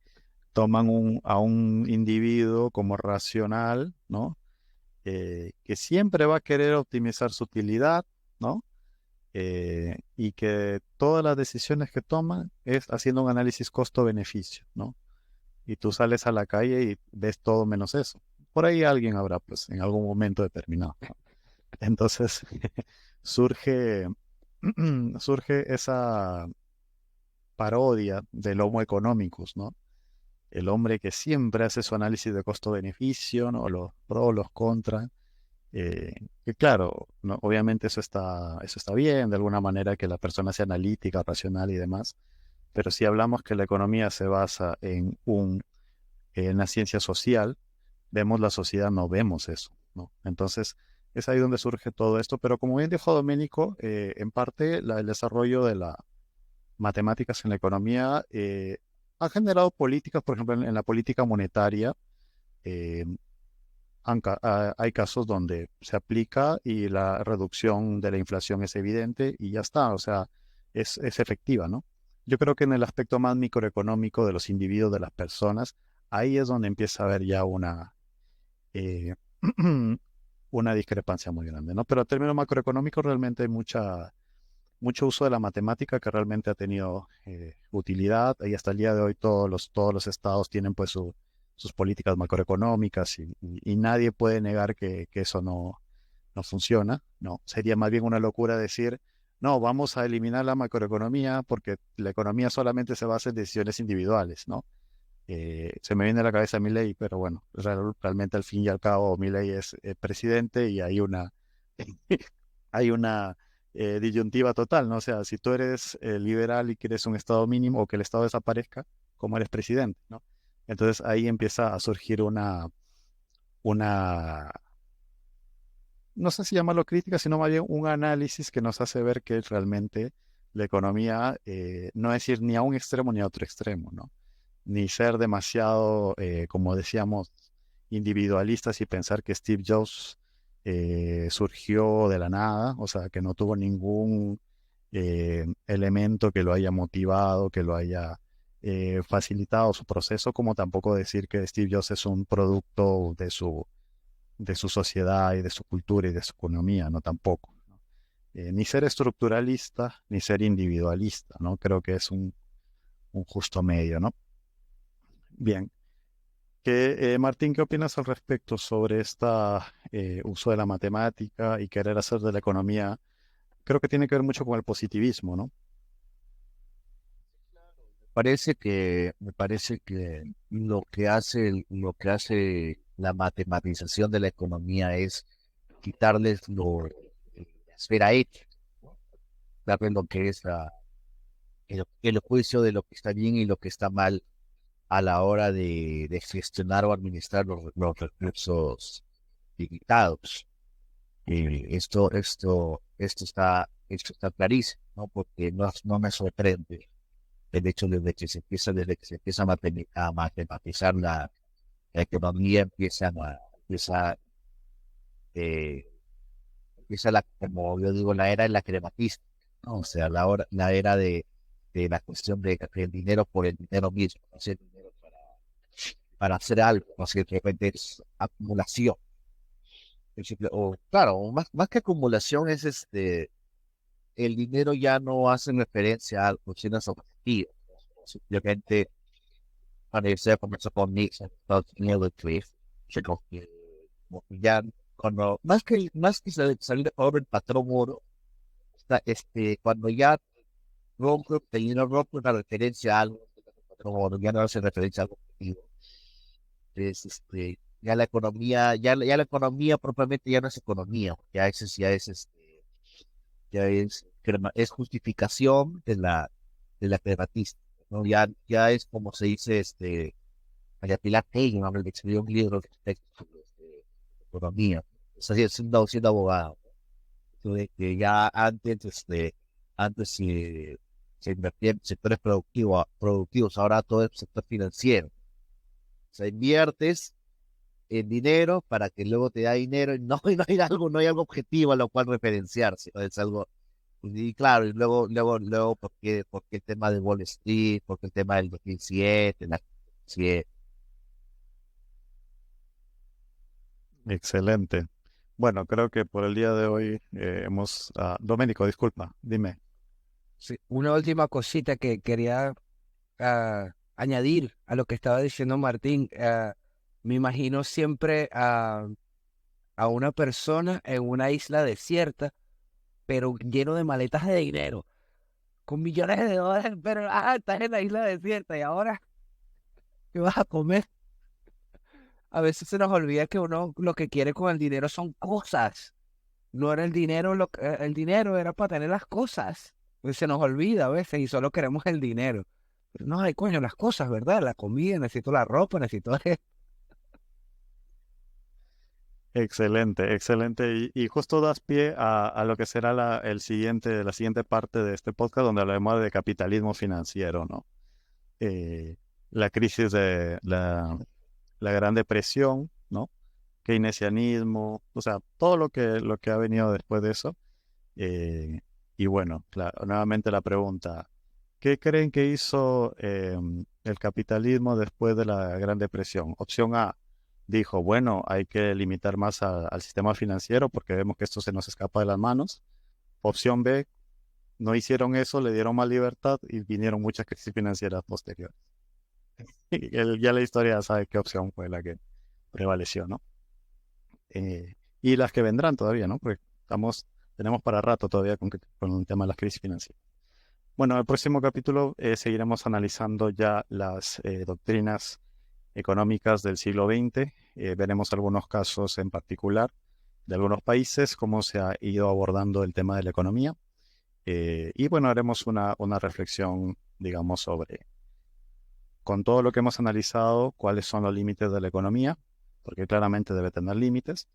toman a un individuo como racional, ¿no? Que siempre va a querer optimizar su utilidad, ¿no? Y que todas las decisiones que toma es haciendo un análisis costo-beneficio, ¿no? Y tú sales a la calle y ves todo menos eso. Por ahí alguien habrá, pues, en algún momento determinado, ¿no? Entonces, surge, surge esa parodia del Homo economicus, ¿no? El hombre que siempre hace su análisis de costo-beneficio, ¿no? Los pros, los contras. Que claro, ¿no? Obviamente eso está bien, de alguna manera que la persona sea analítica, racional y demás, pero si hablamos que la economía se basa en la ciencia social, vemos la sociedad, no vemos eso, ¿no? Entonces, es ahí donde surge todo esto, pero como bien dijo Doménico, en parte el desarrollo de las matemáticas en la economía ha generado políticas, por ejemplo, en la política monetaria, eh, hay casos donde se aplica y la reducción de la inflación es evidente y ya está, o sea, es efectiva, ¿no? Yo creo que en el aspecto más microeconómico de los individuos, de las personas, ahí es donde empieza a haber ya eh, una discrepancia muy grande, ¿no? Pero en términos macroeconómicos realmente hay mucho uso de la matemática que realmente ha tenido utilidad y hasta el día de hoy todos los estados tienen pues sus políticas macroeconómicas y nadie puede negar que eso no funciona, no, sería más bien una locura decir, no, vamos a eliminar la macroeconomía porque la economía solamente se basa en decisiones individuales, ¿no? Se me viene a la cabeza Milei, pero bueno, realmente al fin y al cabo Milei es presidente y hay una disyuntiva total, ¿no? O sea, si tú eres liberal y quieres un Estado mínimo o que el Estado desaparezca, ¿cómo eres presidente, ¿no? Entonces ahí empieza a surgir una, no sé si llamarlo crítica, sino más bien un análisis que nos hace ver que realmente la economía no es ir ni a un extremo ni a otro extremo, ¿no? Ni ser demasiado, como decíamos, individualistas y pensar que Steve Jobs surgió de la nada, o sea, que no tuvo ningún elemento que lo haya motivado, que lo haya facilitado su proceso, como tampoco decir que Steve Jobs es un producto de su sociedad y de su cultura y de su economía, no tampoco, ¿no? Ni ser estructuralista, ni ser individualista, ¿no? Creo que es un justo medio, ¿no? Bien. Martín, ¿qué opinas al respecto sobre este uso de la matemática y querer hacer de la economía? Creo que tiene que ver mucho con el positivismo, ¿no? Me parece que lo que hace la matematización de la economía es quitarles la esfera ética, ¿no? Darle lo que es el juicio de lo que está bien y lo que está mal a la hora de gestionar o administrar los recursos limitados. Esto está clarísimo, ¿no? Porque no me sorprende el hecho desde que se empieza a matematizar la economía, eh, como yo digo, la era de la crematística, ¿no? O sea, la era de la cuestión del dinero por el dinero mismo, no hacer dinero para hacer algo, no sé, de repente es acumulación. O, claro, más que acumulación es el dinero ya no hace referencia a algo, sino a su objetivo. Simplemente, cuando yo comenzó con Nixon, Estados Unidos, como que ya, más que salir de pobre el patrón oro, cuando ya el dinero rompe una referencia a algo, el patrón oro, ya no hace referencia a algo objetivo. Ya la economía propiamente ya no es economía, ya es justificación de la crematista, ¿no? Ya es como se dice, María Pilar Tegui, ¿no? Que escribió un libro respecto sobre economía, está siendo abogado, ¿no? De que ya antes se invertía en sectores productivos, ahora todo es sector financiero. O sea, inviertes en dinero para que luego te da dinero y no, no hay algo objetivo a lo cual referenciarse, ¿no? Es algo, y claro, y luego, ¿por qué el tema de Wall Street? ¿Por qué el tema del 2007? Sí, Excelente. Bueno, creo que por el día de hoy Doménico, disculpa, dime. Sí, una última cosita que quería añadir a lo que estaba diciendo Martín. Me imagino siempre a una persona en una isla desierta, pero lleno de maletas de dinero, con millones de dólares, pero estás en la isla desierta y ahora, ¿qué vas a comer? A veces se nos olvida que uno lo que quiere con el dinero son cosas. No era el dinero, el dinero era para tener las cosas. Pues se nos olvida a veces y solo queremos el dinero. Pero no, hay coño, las cosas, ¿verdad? La comida, necesito la ropa, necesito esto. Excelente, excelente. Y justo das pie a lo que será la siguiente parte de este podcast, donde hablaremos de capitalismo financiero, ¿no? La crisis la Gran Depresión, ¿no? Keynesianismo, o sea, todo lo que ha venido después de eso. Eh, y bueno, nuevamente la pregunta, ¿qué creen que hizo el capitalismo después de la Gran Depresión? Opción A, dijo, bueno, hay que limitar más al sistema financiero porque vemos que esto se nos escapa de las manos. Opción B, no hicieron eso, le dieron más libertad y vinieron muchas crisis financieras posteriores. Ya la historia sabe qué opción fue la que prevaleció, ¿no? Y las que vendrán todavía, ¿no? Porque tenemos para rato todavía con el tema de las crisis financieras. Bueno, en el próximo capítulo seguiremos analizando ya las doctrinas económicas del siglo XX. Veremos algunos casos en particular de algunos países, cómo se ha ido abordando el tema de la economía. Y bueno, haremos una reflexión, digamos, sobre, con todo lo que hemos analizado, cuáles son los límites de la economía, porque claramente debe tener límites,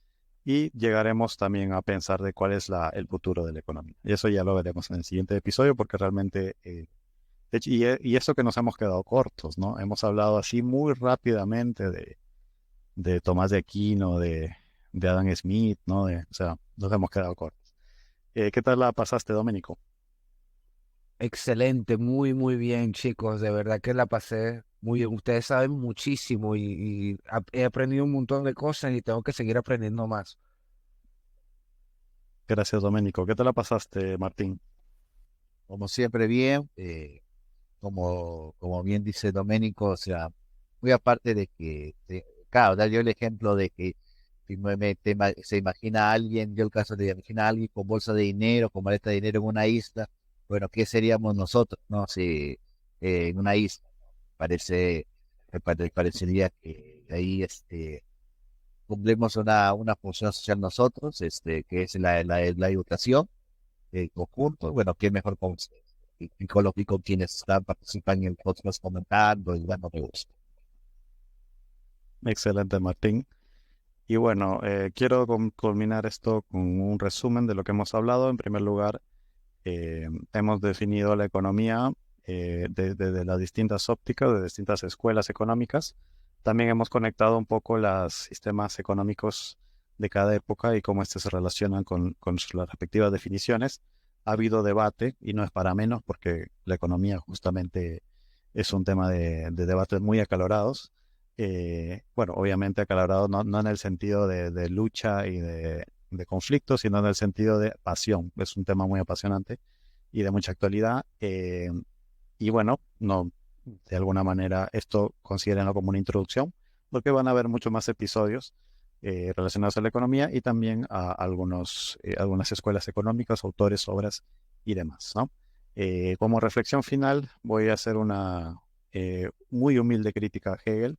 y llegaremos también a pensar de cuál es el futuro de la economía. Y eso ya lo veremos en el siguiente episodio, porque realmente, de hecho, y eso que nos hemos quedado cortos, ¿no? Hemos hablado así muy rápidamente de Tomás de Aquino, de Adam Smith, ¿no? O sea, nos hemos quedado cortos. ¿Qué tal la pasaste, Domenico? Excelente, muy, muy bien, chicos. De verdad que la pasé muy bien. Ustedes saben muchísimo y he aprendido un montón de cosas y tengo que seguir aprendiendo más. Gracias, Domenico. ¿Qué tal la pasaste, Martín? Como siempre, bien, como bien dice Doménico, o sea, muy aparte de que, claro, da yo el ejemplo de que si se imagina a alguien, yo el caso de imaginar a alguien con bolsa de dinero, con maleta de dinero en una isla, bueno, ¿qué seríamos nosotros, no? Si en una isla, parece, parecería que ahí cumplimos una función social nosotros, que es la educación en conjunto, bueno, qué mejor con ustedes y con quienes participan en el podcast comentando y bueno, me gusta. Excelente, Martín. Y bueno, quiero culminar esto con un resumen de lo que hemos hablado. En primer lugar, hemos definido la economía desde las distintas ópticas, de distintas escuelas económicas. También hemos conectado un poco los sistemas económicos de cada época y cómo estos se relacionan con las respectivas definiciones. Ha habido debate y no es para menos porque la economía justamente es un tema de debates muy acalorados. Bueno, obviamente acalorados no en el sentido de lucha y de conflicto, sino en el sentido de pasión. Es un tema muy apasionante y de mucha actualidad. Y bueno, no, de alguna manera esto considérenlo como una introducción, porque van a haber muchos más episodios relacionados a la economía y también a algunas escuelas económicas, autores, obras y demás, ¿no? Como reflexión final, voy a hacer una muy humilde crítica a Hegel.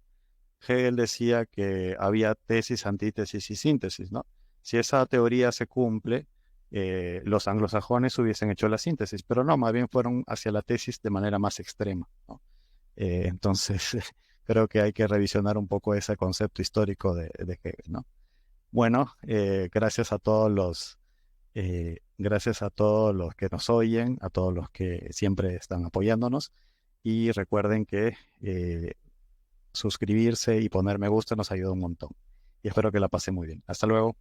Hegel decía que había tesis, antítesis y síntesis, ¿no? Si esa teoría se cumple, los anglosajones hubiesen hecho la síntesis, pero no, más bien fueron hacia la tesis de manera más extrema, ¿no? Entonces, creo que hay que revisionar un poco ese concepto histórico de Hegel, ¿no? Bueno, gracias a todos los que nos oyen, a todos los que siempre están apoyándonos y recuerden que suscribirse y poner me gusta nos ayuda un montón. Y espero que la pase muy bien. Hasta luego.